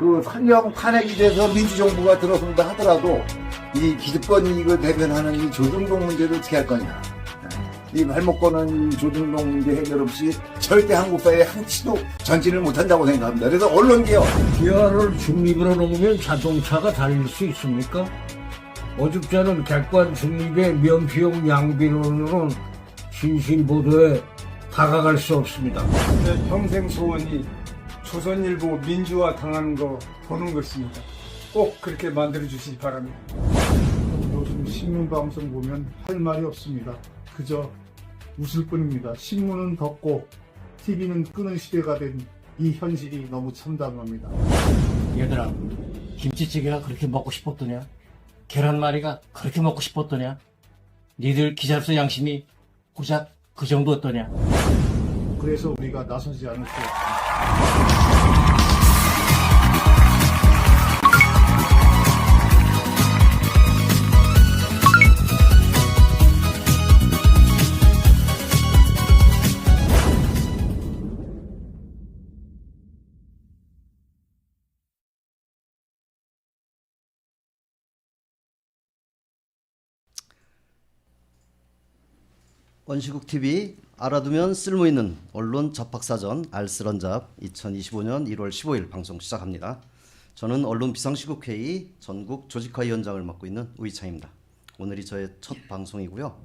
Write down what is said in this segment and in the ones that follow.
그 설령 탄핵이 돼서 민주정부가 들어선다 하더라도 이 기득권 이익을 대변하는 이 조중동 문제를 어떻게 할 거냐. 이 발목거는 조중동 문제 해결 없이 절대 한국 사회에 한 치도 전진을 못한다고 생각합니다. 그래서 언론개혁. 기아를 중립으로 놓으면 자동차가 달릴 수 있습니까? 어줍지 않은 객관 중립의 면피용 양비론으로는 진실 보도에 다가갈 수 없습니다. 제 평생 소원이 조선일보 민주화 당하는 거 보는 것입니다. 꼭 그렇게 만들어 주시기 바랍니다. 요즘 신문방송 보면 할 말이 없습니다. 그저 웃을 뿐입니다. 신문은 덮고 TV는 끄는 시대가 된 이 현실이 너무 참담합니다. 얘들아, 김치찌개가 그렇게 먹고 싶었더냐? 계란말이가 그렇게 먹고 싶었더냐? 니들 기자로서 양심이 고작 그 정도였더냐? 그래서 우리가 나서지 않을 수 없습니다. 원시국TV 알아두면 쓸모있는 언론 잡학사전 알쓸언잡 2025년 1월 15일 방송 시작합니다. 저는 언론비상시국회의 전국 조직화위원장을 맡고 있는 우이창입니다. 오늘이 저의 첫 방송이고요.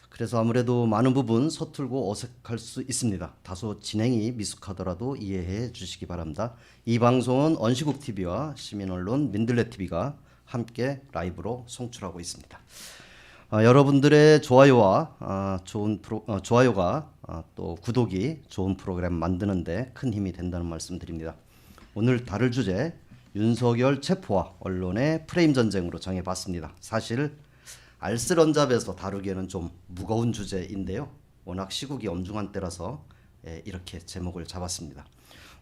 그래서 아무래도 많은 부분 서툴고 어색할 수 있습니다. 다소 진행이 미숙하더라도 이해해 주시기 바랍니다. 이 방송은 언시국TV와 시민언론 민들레TV가 함께 라이브로 송출하고 있습니다. 여러분들의 좋아요와 좋아요가 또 구독이 좋은 프로그램 만드는데 큰 힘이 된다는 말씀드립니다. 오늘 다룰 주제 윤석열 체포와 언론의 프레임 전쟁으로 정해봤습니다. 사실 알쓸언잡에서 다루기에는 좀 무거운 주제인데요. 워낙 시국이 엄중한 때라서 이렇게 제목을 잡았습니다.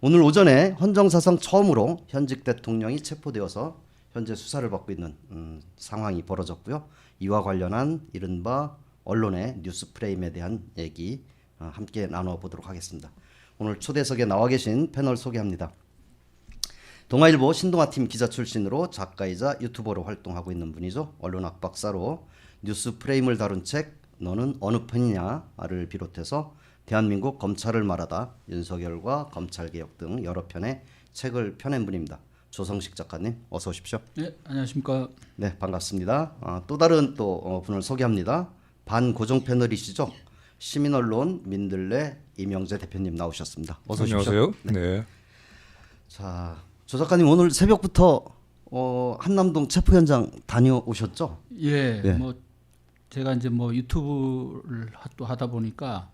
오늘 오전에 헌정사상 처음으로 현직 대통령이 체포되어서 현재 수사를 받고 있는 상황이 벌어졌고요. 이와 관련한 이른바 언론의 뉴스 프레임에 대한 얘기 함께 나눠보도록 하겠습니다. 오늘 초대석에 나와 계신 패널 소개합니다. 동아일보 신동아팀 기자 출신으로 작가이자 유튜버로 활동하고 있는 분이죠. 언론학 박사로 뉴스 프레임을 다룬 책 너는 어느 편이냐를 비롯해서 대한민국 검찰을 말하다, 윤석열과 검찰개혁 등 여러 편의 책을 펴낸 분입니다. 조성식 작가님 어서 오십시오. 네, 안녕하십니까. 네, 반갑습니다. 또 다른 분을 소개합니다. 반고정 패널이시죠. 시민언론 민들레 이명재 대표님 나오셨습니다. 어서 오십시오. 안녕하세요. 네. 자, 조 작가님 오늘 새벽부터 한남동 체포 현장 다녀오셨죠? 예, 네. 뭐 제가 이제 뭐 유튜브를 또 하다 보니까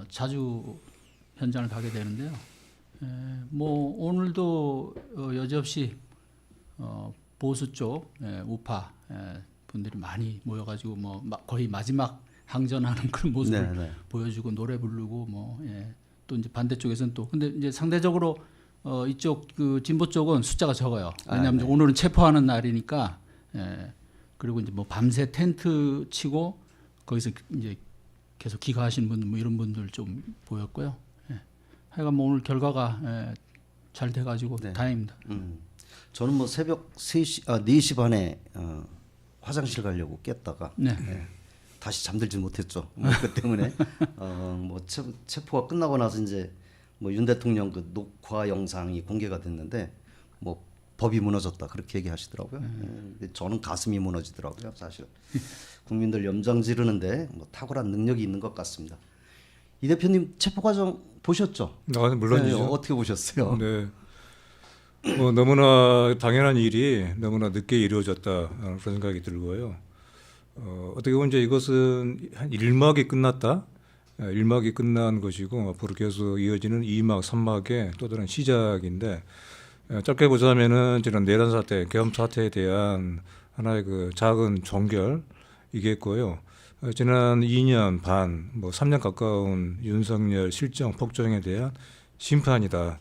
자주 현장을 가게 되는데요. 뭐 오늘도 여지없이 보수 쪽 우파 분들이 많이 모여가지고 뭐 거의 마지막 항전하는 그런 모습을 네. 보여주고 노래 부르고 뭐 또 이제 반대쪽에서는 또 근데 이제 상대적으로 이쪽 그 진보 쪽은 숫자가 적어요. 왜냐하면 네. 오늘은 체포하는 날이니까 그리고 이제 뭐 밤새 텐트 치고 거기서 이제 계속 기가하시는 분들 뭐 이런 분들 좀 보였고요. 하여간 뭐 오늘 결과가 잘 돼가지고 네. 다행입니다. 저는 뭐 새벽 4시 반에 화장실 가려고 깼다가 네. 다시 잠들지 못했죠. 뭐 그 때문에 뭐 체포가 끝나고 나서 이제 뭐 윤 대통령 그 녹화 영상이 공개가 됐는데 뭐 법이 무너졌다 그렇게 얘기하시더라고요. 저는 가슴이 무너지더라고요. 사실 국민들 염장 지르는데 뭐 탁월한 능력이 있는 것 같습니다. 이 대표님 체포 과정 보셨죠? 물론이죠. 네, 어떻게 보셨어요? 네. 뭐 너무나 당연한 일이 너무나 늦게 이루어졌다 그런 생각이 들고요. 어떻게 보면 이제 이것은 한 1막이 끝났다. 1막이 끝난 것이고 앞으로 계속 이어지는 2막, 3막의 또 다른 시작인데 짧게 보자면은 지난 내란 사태, 계엄 사태에 대한 하나의 그 작은 종결이겠고요. 지난 2년 반, 뭐 3년 가까운 윤석열 실정 폭정에 대한 심판이다.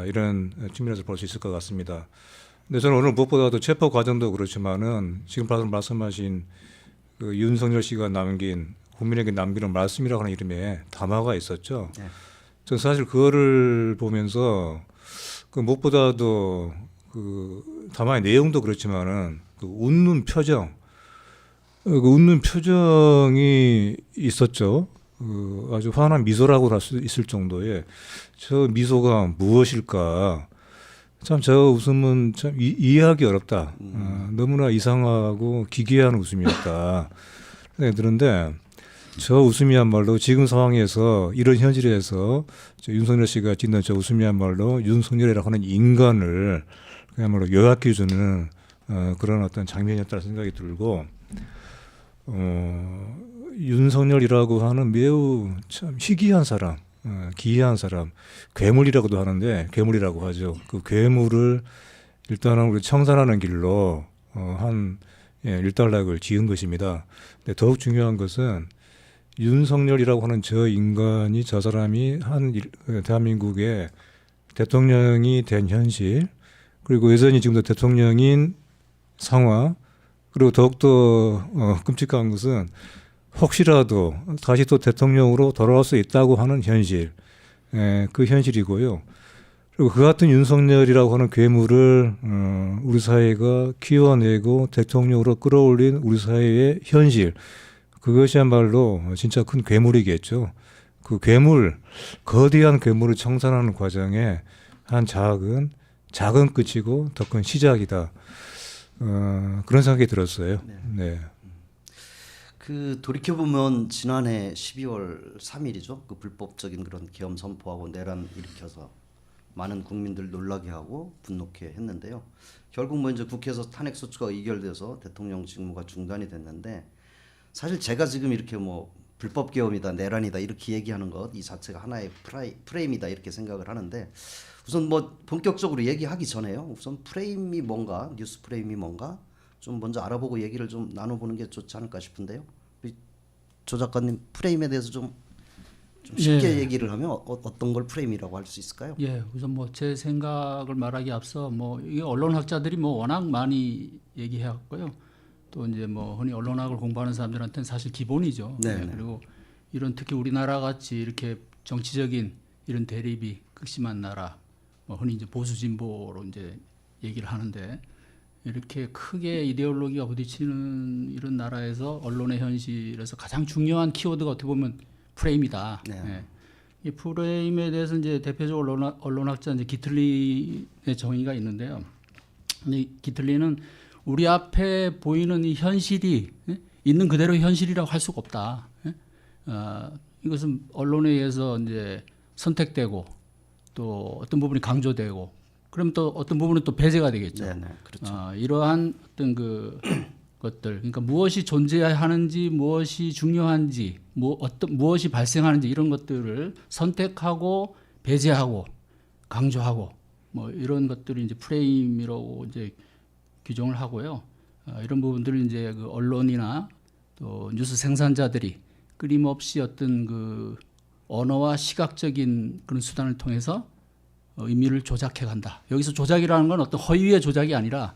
이런 측면에서 볼 수 있을 것 같습니다. 근데 저는 오늘 무엇보다도 체포 과정도 그렇지만은 지금 말씀하신 그 윤석열 씨가 남긴 국민에게 남기는 말씀이라고 하는 이름에 담화가 있었죠. 네. 저는 사실 그거를 보면서 그 무엇보다도 그 다만 내용도 그렇지만은 그 웃는 표정, 그 웃는 표정이 있었죠. 그 아주 환한 미소라고 할 수 있을 정도의 저 미소가 무엇일까? 참 저 웃음은 참 이해하기 어렵다. 너무나 이상하고 기괴한 웃음이었다. 생각이 드는데 저 웃음이야말로 지금 상황에서 이런 현실에서 윤석열 씨가 짓는 저 웃음이야말로 윤석열이라고 하는 인간을 그야말로 요약해주는 그런 어떤 장면이었다는 생각이 들고 윤석열이라고 하는 매우 참 희귀한 사람, 기이한 사람, 괴물이라고도 하는데 괴물이라고 하죠. 그 괴물을 일단은 우리 청산하는 길로 한 일단락을 지은 것입니다. 근데 더욱 중요한 것은 윤석열이라고 하는 저 인간이 저 사람이 대한민국의 대통령이 된 현실 그리고 여전히 지금도 대통령인 상황 그리고 더욱더 끔찍한 것은 혹시라도 다시 또 대통령으로 돌아올 수 있다고 하는 현실 그 현실이고요. 그리고 그 같은 윤석열이라고 하는 괴물을 우리 사회가 키워내고 대통령으로 끌어올린 우리 사회의 현실 그것이야말로 진짜 큰 괴물이겠죠. 그 괴물, 거대한 괴물을 청산하는 과정에 한 작은 끝이고 더 큰 시작이다. 그런 생각이 들었어요. 네. 그 돌이켜보면 지난해 12월 3일이죠. 그 불법적인 그런 계엄 선포하고 내란 일으켜서 많은 국민들 놀라게 하고 분노케 했는데요. 결국 뭐 이제 국회에서 탄핵 소추가 의결돼서 대통령 직무가 중단이 됐는데 사실 제가 지금 이렇게 뭐 불법 계엄이다, 내란이다 이렇게 얘기하는 것 이 자체가 하나의 프레임이다 이렇게 생각을 하는데 우선 뭐 본격적으로 얘기하기 전에요. 우선 프레임이 뭔가, 뉴스 프레임이 뭔가 좀 먼저 알아보고 얘기를 좀 나눠보는 게 좋지 않을까 싶은데요. 조 작가님 프레임에 대해서 좀 쉽게 얘기를 하면 어떤 걸 프레임이라고 할 수 있을까요? 예, 우선 뭐 제 생각을 말하기 앞서 뭐 이 언론학자들이 뭐 워낙 많이 얘기해왔고요. 또 이제 뭐 흔히 언론학을 공부하는 사람들한테는 사실 기본이죠. 네. 예, 그리고 이런 특히 우리나라 같이 이렇게 정치적인 이런 대립이 극심한 나라, 뭐 흔히 이제 보수 진보로 이제 얘기를 하는데 이렇게 크게 이데올로기가 부딪히는 이런 나라에서 언론의 현실에서 가장 중요한 키워드가 어떻게 보면 프레임이다. 네. 예. 이 프레임에 대해서 이제 대표적으로 언론학자 이제 기틀리의 정의가 있는데요. 이 기틀리는 우리 앞에 보이는 이 현실이 있는 그대로 현실이라고 할 수가 없다. 이것은 언론에 의해서 이제 선택되고 또 어떤 부분이 강조되고 그럼 또 어떤 부분은 또 배제가 되겠죠. 네, 그렇죠. 이러한 어떤 그 것들, 그러니까 무엇이 존재하는지, 무엇이 중요한지, 무엇이 발생하는지 이런 것들을 선택하고 배제하고 강조하고 뭐 이런 것들이 이제 프레임이라고 이제 규정을 하고요. 이런 부분들을 이제 그 언론이나 또 뉴스 생산자들이 끊임없이 어떤 그 언어와 시각적인 그런 수단을 통해서 의미를 조작해 간다. 여기서 조작이라는 건 어떤 허위의 조작이 아니라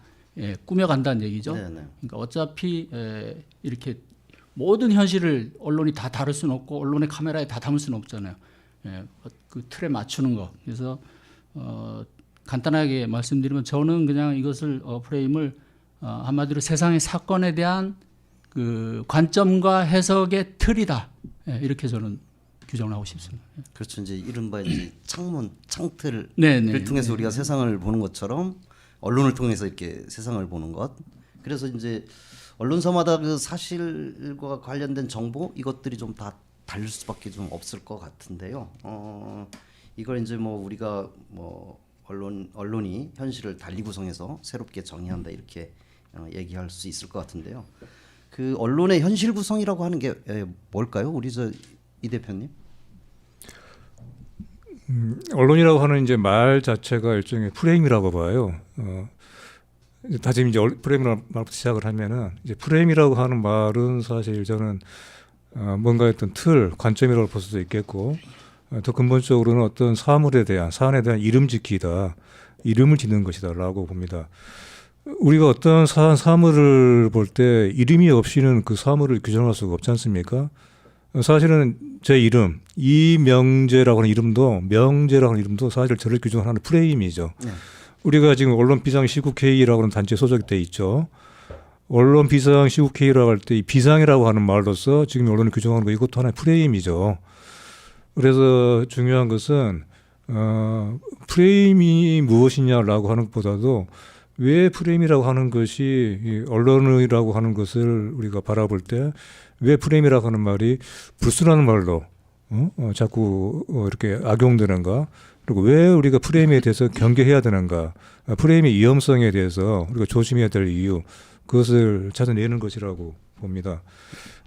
꾸며간다는 얘기죠. 네네. 그러니까 어차피 이렇게 모든 현실을 언론이 다 다룰 수는 없고 언론의 카메라에 다 담을 수는 없잖아요. 그 틀에 맞추는 거. 그래서 간단하게 말씀드리면 저는 그냥 이것을 프레임을 한마디로 세상의 사건에 대한 그 관점과 해석의 틀이다. 이렇게 저는 규정을 하고 싶습니다. 그렇죠. 이제 이른바 이제 창틀을 네, 통해서 우리가 세상을 보는 것처럼 언론을 통해서 이렇게 세상을 보는 것. 그래서 이제 언론사마다 그 사실과 관련된 정보 이것들이 좀 다 다를 수밖에 좀 없을 것 같은데요. 이걸 이제 뭐 우리가 뭐 언론이 현실을 달리 구성해서 새롭게 정의한다 이렇게 얘기할 수 있을 것 같은데요. 그 언론의 현실 구성이라고 하는 게 뭘까요? 우리 이 대표님? 언론이라고 하는 이제 말 자체가 일종의 프레임이라고 봐요. 다시 이제 프레임이라고 말부터 시작을 하면은 이제 프레임이라고 하는 말은 사실 저는 뭔가 어떤 틀, 관점이라고 볼 수도 있겠고 더 근본적으로는 어떤 사안에 대한 이름 짓기다, 이름을 짓는 것이다라고 봅니다. 우리가 어떤 사물을 볼 때 이름이 없이는 그 사물을 규정할 수가 없지 않습니까? 사실은 제 이름 이명재라고 하는 이름도 명재라고 하는 이름도 사실 저를 규정하는 프레임이죠. 네. 우리가 지금 언론 비상 시국회의라고 하는 단체에 소속이 돼 있죠. 언론 비상 시국회의라고 할 때 이 비상이라고 하는 말로서 지금 언론을 규정하는 거 이것도 하나의 프레임이죠. 그래서 중요한 것은 프레임이 무엇이냐라고 하는 것보다도 왜 프레임이라고 하는 것이 이 언론이라고 하는 것을 우리가 바라볼 때 왜 프레임이라고 하는 말이 불순한 말로 자꾸 이렇게 악용되는가? 그리고 왜 우리가 프레임에 대해서 경계해야 되는가? 프레임의 위험성에 대해서 우리가 조심해야 될 이유 그것을 찾아내는 것이라고 봅니다.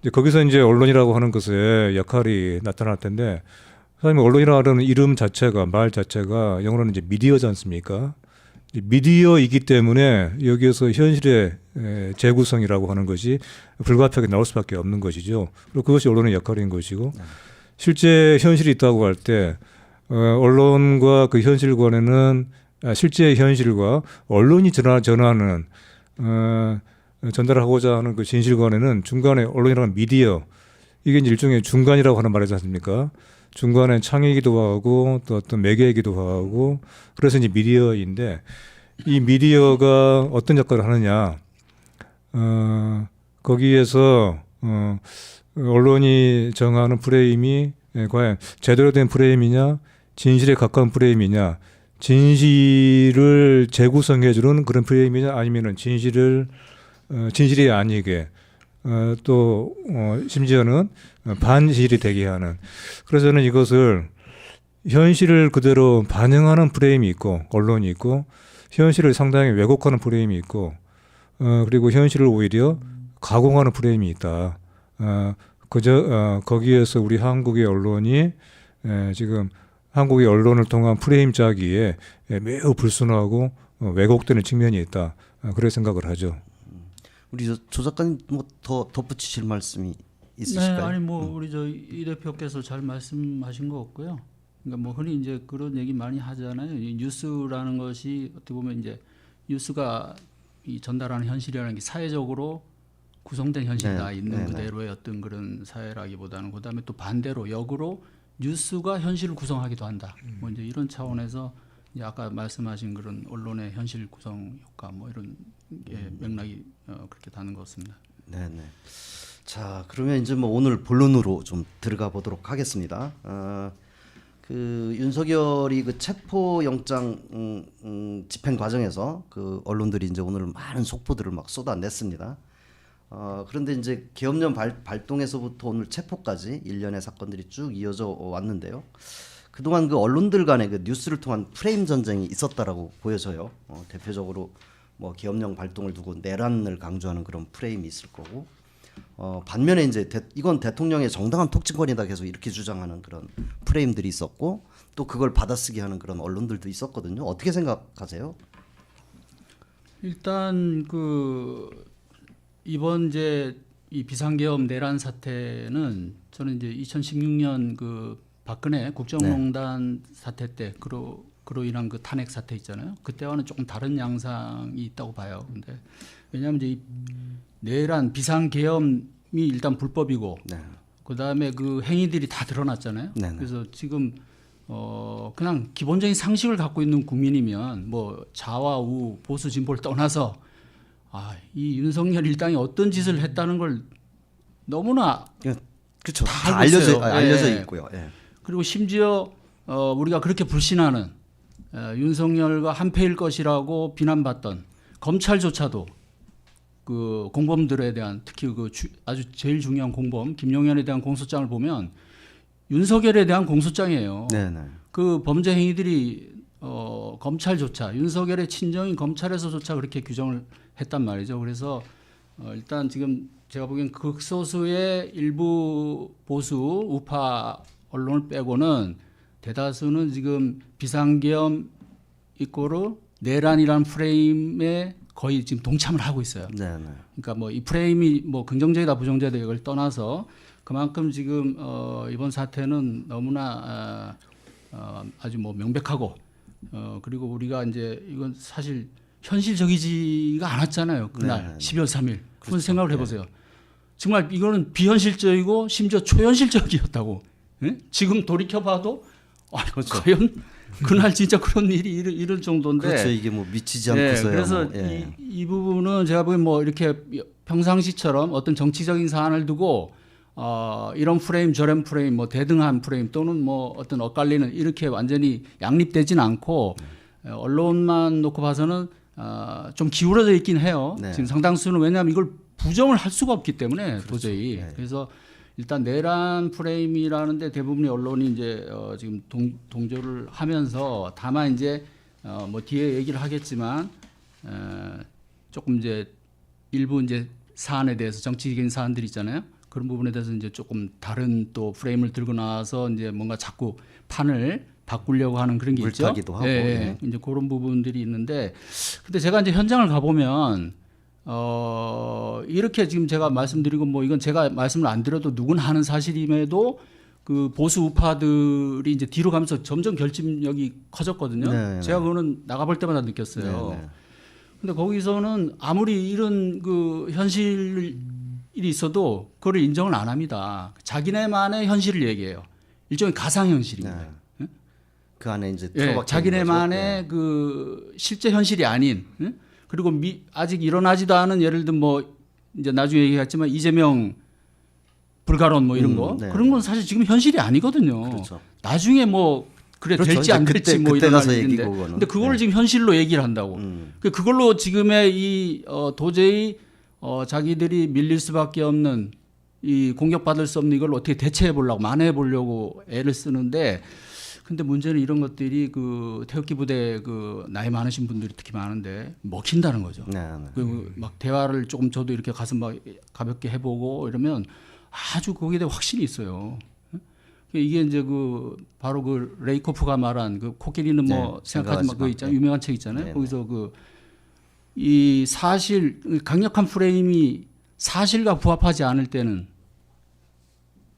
이제 거기서 이제 언론이라고 하는 것의 역할이 나타날 텐데 사실 언론이라고 하는 이름 자체가 말 자체가 영어로는 이제 미디어지 않습니까? 미디어이기 때문에 여기에서 현실의 재구성이라고 하는 것이 불가피하게 나올 수밖에 없는 것이죠. 그리고 그것이 언론의 역할인 것이고 실제 현실이 있다고 할 때 언론과 그 현실 간에는 실제 현실과 언론이 전하는 전달하고자 하는 그 진실 간에는 중간에 언론이라는 미디어 이게 이제 일종의 중간이라고 하는 말이지 않습니까? 중간에 창이기도 하고 또 어떤 매개이기도 하고 그래서 이제 미디어인데 이 미디어가 어떤 역할을 하느냐 거기에서 언론이 정하는 프레임이 과연 제대로 된 프레임이냐 진실에 가까운 프레임이냐 진실을 재구성해 주는 그런 프레임이냐 아니면은 진실이 아니게 또 심지어는 반실이 되게 하는 그래서 저는 이것을 현실을 그대로 반영하는 프레임이 있고 언론이 있고 현실을 상당히 왜곡하는 프레임이 있고 그리고 현실을 오히려 가공하는 프레임이 있다. 거기에서 우리 한국의 언론이 지금 한국의 언론을 통한 프레임 짜기에 매우 불순하고 왜곡되는 측면이 있다. 그런 생각을 하죠. 우리 조 작가님 뭐 더 덧붙이실 말씀이 있으실까요? 네, 아니 뭐 우리 이 대표께서 잘 말씀하신 거 없고요. 그러니까 뭐 흔히 이제 그런 얘기 많이 하잖아요. 이 뉴스라는 것이 어떻게 보면 이제 뉴스가 이 전달하는 현실이라는 게 사회적으로 구성된 현실이다 있는 그대로의 어떤 그런 사회라기보다는 그다음에 또 반대로 역으로 뉴스가 현실을 구성하기도 한다. 뭐 이제 이런 차원에서 이제 아까 말씀하신 그런 언론의 현실 구성 효과 뭐 이런 게 맥락이 그렇게 다는 것 같습니다. 네네. 자 그러면 이제 뭐 오늘 본론으로 좀 들어가 보도록 하겠습니다. 그 윤석열이 그 체포영장 집행 과정에서 그 언론들이 이제 오늘 많은 속보들을 막 쏟아냈습니다. 그런데 이제 계엄령 발동에서부터 오늘 체포까지 일련의 사건들이 쭉 이어져 왔는데요. 그동안 그 언론들 간의 그 뉴스를 통한 프레임 전쟁이 있었다라고 보여져요. 대표적으로 뭐 계엄령 발동을 두고 내란을 강조하는 그런 프레임이 있을 거고, 반면에 이제 이건 대통령의 정당한 통치권이다 계속 이렇게 주장하는 그런 프레임들이 있었고, 또 그걸 받아쓰기 하는 그런 언론들도 있었거든요. 어떻게 생각하세요? 일단 이번 이제 이 비상계엄 내란 사태는 저는 이제 2016년 그 박근혜 국정농단 사태 때 그로 인한 그 탄핵 사태 있잖아요. 그때와는 조금 다른 양상이 있다고 봐요. 근데 왜냐하면 이제 이 내란 비상계엄이 일단 불법이고, 그 다음에 그 행위들이 다 드러났잖아요. 그래서 지금 그냥 기본적인 상식을 갖고 있는 국민이면 뭐 좌와 우 보수 진보를 떠나서 이 윤석열 일당이 어떤 짓을 했다는 걸 너무나 그렇죠. 다 알려져 있고요. 예. 그리고 심지어 우리가 그렇게 불신하는 윤석열과 한패일 것이라고 비난받던 검찰조차도 그 공범들에 대한 특히 아주 제일 중요한 공범 김용현에 대한 공소장을 보면 윤석열에 대한 공소장이에요. 그 범죄 행위들이 검찰조차 윤석열의 친정인 검찰에서조차 그렇게 규정을 했단 말이죠. 그래서 일단 지금 제가 보기엔 극소수의 일부 보수 우파 언론을 빼고는 대다수는 지금 비상계엄 이꼬르 내란이라는 프레임에 거의 지금 동참을 하고 있어요. 그러니까 뭐 이 프레임이 뭐 긍정적이다 부정적이다 이걸 떠나서 그만큼 지금 이번 사태는 너무나 아주 뭐 명백하고 그리고 우리가 이제 이건 사실 현실적이지가 않았잖아요. 그날 12월 3일. 그런 생각을 해보세요. 정말 이거는 비현실적이고 심지어 초현실적이었다고. 예? 지금 돌이켜봐도 그렇죠. 과연 그날 진짜 그런 일이 이럴 정도인데. 그렇죠. 이게 뭐 미치지 예, 않고서야. 그래서 뭐, 예. 이 부분은 제가 보기엔 뭐 이렇게 평상시처럼 어떤 정치적인 사안을 두고 이런 프레임 저런 프레임 뭐 대등한 프레임 또는 뭐 어떤 엇갈리는 이렇게 완전히 양립되진 않고 언론만 놓고 봐서는 좀 기울어져 있긴 해요. 네. 지금 상당수는 왜냐하면 이걸 부정을 할 수가 없기 때문에 그렇죠. 도저히. 네. 그래서 일단 내란 프레임이라는데 대부분의 언론이 이제 지금 동조를 하면서 다만 이제 뭐 뒤에 얘기를 하겠지만 조금 이제 일부 이제 사안에 대해서 정치적인 사안들 있잖아요. 그런 부분에 대해서 이제 조금 다른 또 프레임을 들고 나와서 이제 뭔가 자꾸 판을 바꾸려고 하는 그런 게 있죠. 물타기도 하고, 예. 이제 그런 부분들이 있는데, 근데 제가 이제 현장을 가보면 이렇게 지금 제가 말씀드리고 뭐 이건 제가 말씀을 안 드려도 누구나 하는 사실임에도 그 보수 우파들이 이제 뒤로 가면서 점점 결집력이 커졌거든요. 네, 네. 제가 그거는 나가볼 때마다 느꼈어요. 네, 네. 근데 거기서는 아무리 이런 그 현실이 있어도 그걸 인정을 안 합니다. 자기네만의 현실을 얘기해요. 일종의 가상 현실인 거예요. 네. 그 안에 이제 예, 틀어박혀 자기네만의 있는 거죠. 그 실제 현실이 아닌, 응? 그리고 아직 일어나지도 않은 예를 들면 뭐 이제 나중에 얘기했지만 이재명 불가론 뭐 이런 거 네. 그런 건 사실 지금 현실이 아니거든요. 그렇죠. 나중에 뭐 그래 그렇죠. 될지 안 이제 될지 그때 뭐 이런 가서 일인데, 얘기고 그거는. 근데 그거를 네. 지금 현실로 얘기를 한다고. 그걸로 지금의 이 도저히 자기들이 밀릴 수밖에 없는 이 공격받을 수 없는 이걸 어떻게 대체해 보려고 만회해 보려고 애를 쓰는데, 근데 문제는 이런 것들이 그 태극기 부대 그 나이 많으신 분들이 특히 많은데 먹힌다는 거죠. 네, 네. 그 막 대화를 조금 저도 이렇게 가서 막 가볍게 해보고 이러면 아주 거기에 대해 확신이 있어요. 이게 이제 그 바로 그 레이코프가 말한 그 코끼리는 뭐 네, 생각하지 마 그 있잖아요. 네. 유명한 책 있잖아요. 네, 거기서 그 이 사실 강력한 프레임이 사실과 부합하지 않을 때는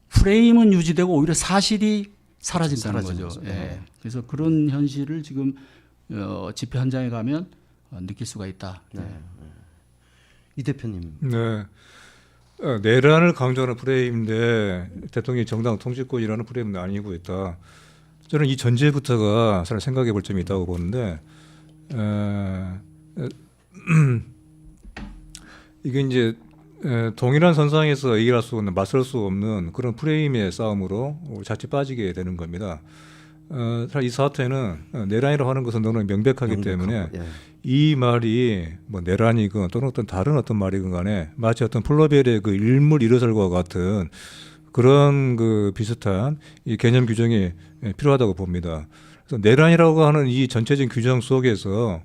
프레임은 유지되고 오히려 사실이 사라진다는 사라지는 거죠. 거죠. 예. 네. 그래서 그런 현실을 지금 집회 현장에 가면 느낄 수가 있다. 네. 이 대표님. 네. 내란을 강조하는 프레임인데 대통령이 정당 통치권이라는 프레임은 아니고 있다. 저는 이 전제부터가 사실 생각해 볼 점이 있다고 보는데 이게 이제 동일한 선상에서 얘기할 수 없는 맞설 수 없는 그런 프레임의 싸움으로 자칫 빠지게 되는 겁니다. 사실 이 사태는 내란이라고 하는 것은 너무 명백하기 때문에 예. 이 말이 뭐 내란이건 또는 어떤 다른 어떤 말이건 간에 마치 어떤 플로벨의 그 일물 일어설과 같은 그런 그 비슷한 이 개념 규정이 필요하다고 봅니다. 그래서 내란이라고 하는 이 전체적인 규정 속에서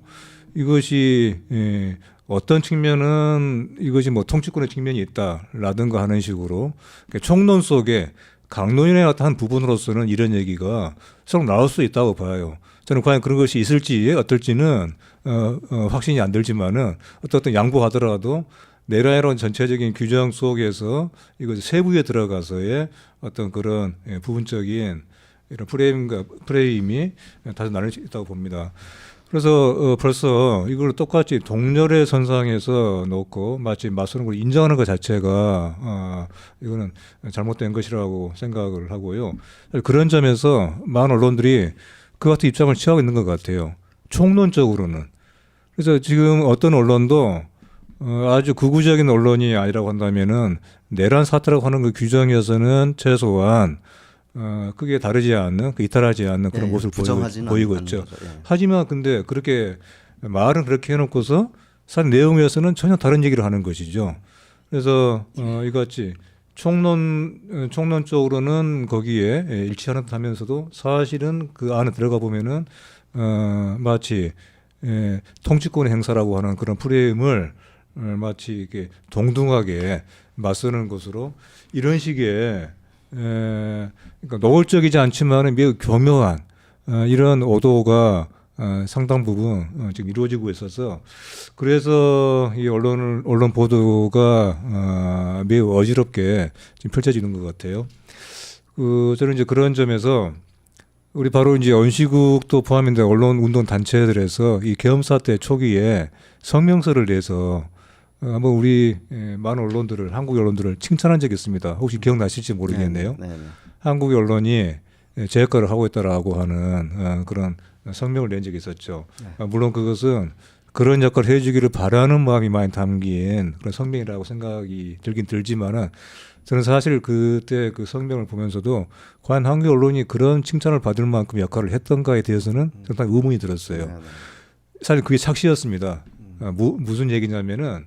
이것이 어떤 측면은 이것이 뭐 통치권의 측면이 있다라든가 하는 식으로 총론 속에 강론의 한 부분으로서는 이런 얘기가 서로 나올 수 있다고 봐요. 저는 과연 그런 것이 있을지 어떨지는 확신이 안 들지만은 어떤 양보하더라도 내란이라는 전체적인 규정 속에서 이것 세부에 들어가서의 어떤 그런 부분적인 이런 프레임이 다소 나눌 수 있다고 봅니다. 그래서 벌써 이걸 똑같이 동렬의 선상에서 놓고 마치 맞서는 걸 인정하는 것 자체가 이거는 잘못된 것이라고 생각을 하고요. 그런 점에서 많은 언론들이 그 같은 입장을 취하고 있는 것 같아요. 총론적으로는. 그래서 지금 어떤 언론도 아주 극우적인 언론이 아니라고 한다면은 내란 사태라고 하는 그 규정에서는 최소한 크게 다르지 않는, 이탈하지 않는 그런 모습을 보이고 있죠. 하지만 근데 그렇게 말은 그렇게 해놓고서 사실 내용에서는 전혀 다른 얘기를 하는 것이죠. 그래서 이같이 총론 쪽으로는 거기에 일치하는 듯하면서도 사실은 그 안에 들어가 보면은 마치 통치권의 행사라고 하는 그런 프레임을 마치 이렇게 동등하게 맞서는 것으로 이런 식의 그러니까 노골적이지 않지만 매우 교묘한 이런 오도가 상당 부분 지금 이루어지고 있어서 그래서 이 언론 보도가 매우 어지럽게 지금 펼쳐지는 것 같아요. 저는 이제 그런 점에서 우리 바로 이제 언시국도 포함인데 언론 운동 단체들에서 이 계엄 사태 초기에 성명서를 내서 한번 우리 많은 언론들을 한국 언론들을 칭찬한 적이 있습니다. 혹시 기억나실지 모르겠네요. 네, 네. 한국 언론이 제 역할을 하고 있다라고 하는 그런 성명을 낸 적이 있었죠. 물론 그것은 그런 역할을 해주기를 바라는 마음이 많이 담긴 그런 성명이라고 생각이 들긴 들지만은 저는 사실 그때 그 성명을 보면서도 과연 한국 언론이 그런 칭찬을 받을 만큼 역할을 했던가에 대해서는 상당히 의문이 들었어요. 네, 네. 사실 그게 착시였습니다. 무슨 얘기냐면은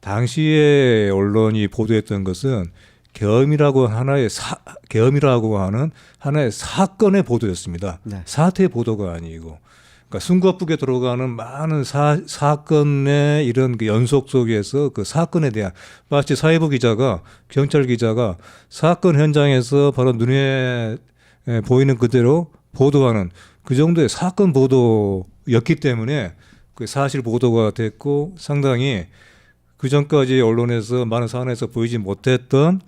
당시에 언론이 보도했던 것은 계엄이라고 하는 하나의 사건의 보도였습니다. 네. 사태의 보도가 아니고, 그러니까 숨가쁘게 들어가는 많은 사건의 이런 그 연속 속에서 그 사건에 대한 마치 사회부 기자가 경찰 기자가 사건 현장에서 바로 눈에 보이는 그대로 보도하는 그 정도의 사건 보도였기 때문에 그 사실 보도가 됐고 상당히 그 전까지 언론에서 많은 사안에서 보이지 못했던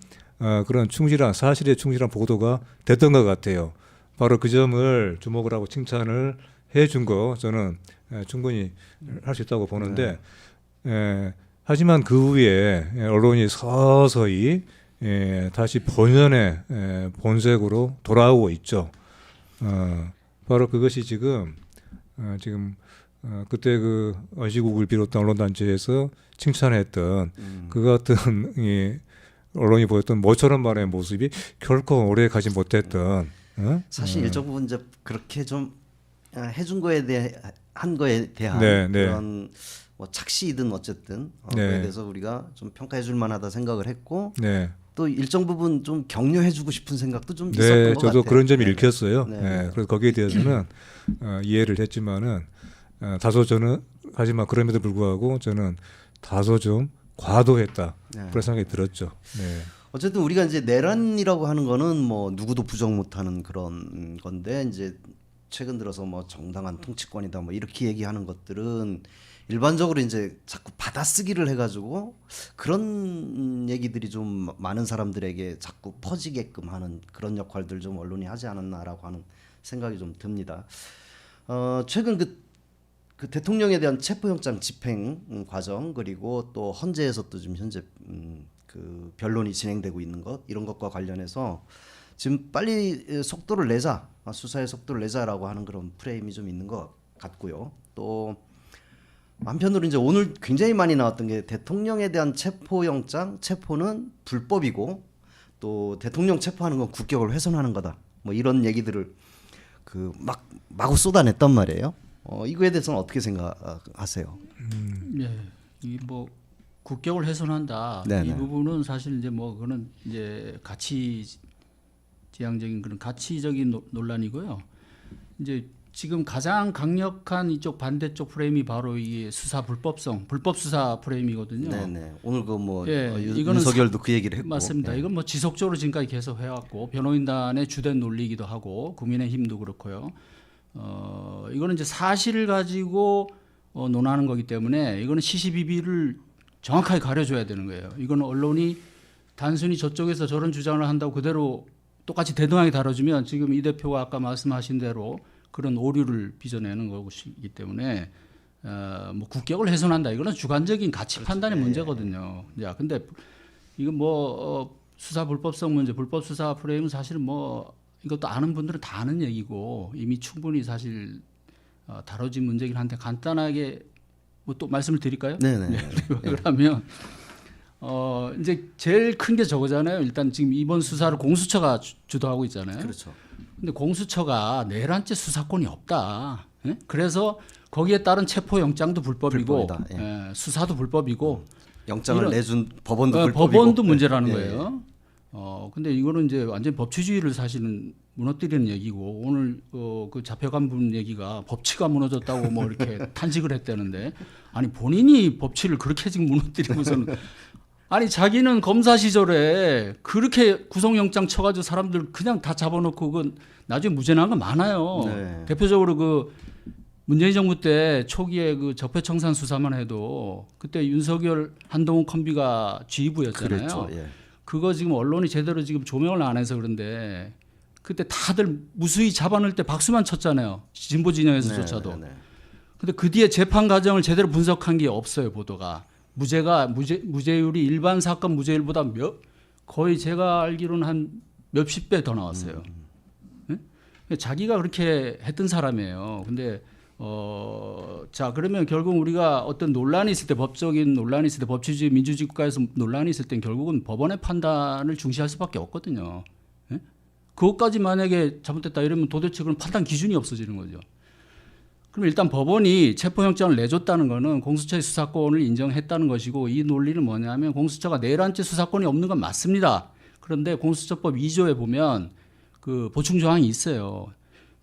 그런 충실한 사실에 충실한 보도가 됐던 것 같아요. 바로 그 점을 주목을 하고 칭찬을 해준 거 저는 충분히 할 수 있다고 보는데 하지만 그 후에 언론이 서서히 다시 본연의 본색으로 돌아오고 있죠. 바로 그것이 지금 그때 그 언시국을 비롯한 언론단체에서 칭찬했던 그 같은 언론이 보였던 모처럼 말의 모습이 결코 오래 가지 못했던 사실 일정 부분 이제 그렇게 좀 해준 거에 한 거에 대한 네, 네. 그런 뭐 착시이든 어쨌든 네. 그에 대해서 우리가 좀 평가해줄 만하다 생각을 했고 네. 또 일정 부분 좀 격려해주고 싶은 생각도 좀 네, 있었던 것 저도 같아요. 그런 점이 네. 읽혔어요. 네. 네, 그래서 거기에 대해서는 이해를 했지만은 다소 저는 하지만 그럼에도 불구하고 저는 다소 좀 과도했다 네. 그런 생각이 들었죠. 네. 어쨌든 우리가 이제 내란이라고 하는 거는 뭐 누구도 부정 못하는 그런 건데 이제 최근 들어서 뭐 정당한 통치권이다 뭐 이렇게 얘기하는 것들은 일반적으로 이제 자꾸 받아쓰기를 해가지고 그런 얘기들이 좀 많은 사람들에게 자꾸 퍼지게끔 하는 그런 역할들 좀 언론이 하지 않았나라고 하는 생각이 좀 듭니다. 최근 그 대통령에 대한 체포영장 집행 과정 그리고 또 헌재에서 또 지금 현재 그 변론이 진행되고 있는 것 이런 것과 관련해서 지금 빨리 속도를 내자 수사의 속도를 내자라고 하는 그런 프레임이 좀 있는 것 같고요. 또 한편으로 이제 오늘 굉장히 많이 나왔던 게 대통령에 대한 체포영장 체포는 불법이고 또 대통령 체포하는 건 국격을 훼손하는 거다. 뭐 이런 얘기들을 그 마구 쏟아냈단 말이에요. 이거에 대해서는 어떻게 생각하세요? 예, 이 뭐 국격을 훼손한다. 네네. 이 부분은 사실 이제 뭐 그거는 이제 가치 지향적인 그런 가치적인 논란이고요. 이제 지금 가장 강력한 이쪽 반대쪽 프레임이 바로 이 수사 불법성, 불법 수사 프레임이거든요. 네네. 오늘 그 뭐 예, 이거는 윤석열도 그 얘기를 했고. 맞습니다. 예. 이건 뭐 지속적으로 지금까지 계속 해왔고 변호인단의 주된 논리이기도 하고 국민의힘도 그렇고요. 이거는 이제 사실을 가지고 논하는 거기 때문에 이거는 시시비비를 정확하게 가려줘야 되는 거예요. 이거는 언론이 단순히 저쪽에서 저런 주장을 한다고 그대로 똑같이 대등하게 다뤄주면 지금 이 대표가 아까 말씀하신 대로 그런 오류를 빚어내는 것이기 때문에 뭐 국격을 훼손한다. 이거는 주관적인 가치 판단의 문제거든요. 야, 근데 이건 뭐 수사 불법성 문제, 불법 수사 프레임은 사실 뭐 이것도 아는 분들은 다 아는 얘기고 이미 충분히 사실 다뤄진 문제긴 한데 간단하게 뭐 또 말씀을 드릴까요? 네네. 그러면 이제 제일 큰 게 저거잖아요. 일단 지금 이번 수사를 공수처가 주도하고 있잖아요. 그렇죠. 근데 공수처가 내란죄 수사권이 없다. 예? 그래서 거기에 따른 체포 영장도 불법이고 불법이다. 예. 수사도 불법이고 영장을 이런- 내준 법원도 불법이고. 법원도 문제라는 예. 거예요. 근데 이거는 이제 완전 법치주의를 사실은 무너뜨리는 얘기고 오늘 그 잡혀간 분 얘기가 법치가 무너졌다고 뭐 이렇게 탄식을 했다는데 아니 본인이 법치를 그렇게 지금 무너뜨리고서는 아니 자기는 검사 시절에 그렇게 구속영장 쳐가지고 사람들 그냥 다 잡아놓고 그 나중에 무죄 난 거 많아요. 네. 대표적으로 그 문재인 정부 때 초기에 그 적폐청산 수사만 해도 그때 윤석열 한동훈 콤비가 지휘부였잖아요. 그렇죠. 예. 그거 지금 언론이 제대로 지금 조명을 안 해서 그런데 그때 다들 무수히 잡아넣을 때 박수만 쳤잖아요. 진보 진영에서조차도. 네. 근데 그 뒤에 재판 과정을 제대로 분석한 게 없어요, 보도가. 무죄율이 일반 사건 무죄율보다 거의 제가 알기로는 한 몇십 배 더 나왔어요. 예? 자기가 그렇게 했던 사람이에요. 근데 자 그러면 결국 우리가 어떤 논란이 있을 때 법적인 논란이 있을 때 법치주의 민주주의 국가에서 논란이 있을 땐 결국은 법원의 판단을 중시할 수밖에 없거든요. 예? 그것까지 만약에 잘못됐다 이러면 도대체 그런 판단 기준이 없어지는 거죠. 그럼 일단 법원이 체포영장을 내줬다는 거는 공수처의 수사권을 인정했다는 것이고 이 논리는 뭐냐면 공수처가 내란죄 수사권이 없는 건 맞습니다. 그런데 공수처법 2조에 보면 그 보충 조항이 있어요.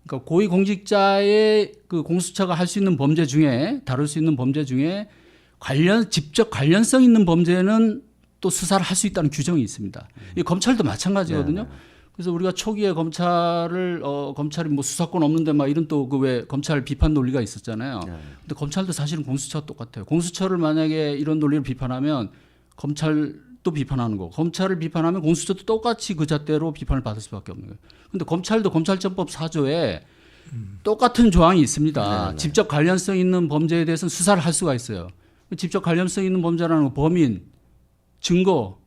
그러니까 고위공직자의 그 공수처가 할 수 있는 범죄 중에 다룰 수 있는 범죄 중에 직접 관련성 있는 범죄는 또 수사를 할 수 있다는 규정이 있습니다. 이 검찰도 마찬가지거든요. 네. 그래서 우리가 초기에 검찰이 뭐 수사권 없는데 막 이런 또 그 왜 검찰 비판 논리가 있었잖아요. 네. 근데 검찰도 사실은 공수처와 똑같아요. 공수처를 만약에 이런 논리를 비판하면 검찰도 비판하는 거, 검찰을 비판하면 공수처도 똑같이 그 잣대로 비판을 받을 수밖에 없는 거예요. 근데 검찰도 검찰청법 4조에 똑같은 조항이 있습니다. 네, 네. 직접 관련성 있는 범죄에 대해서는 수사를 할 수가 있어요. 직접 관련성 있는 범죄라는 건 범인, 증거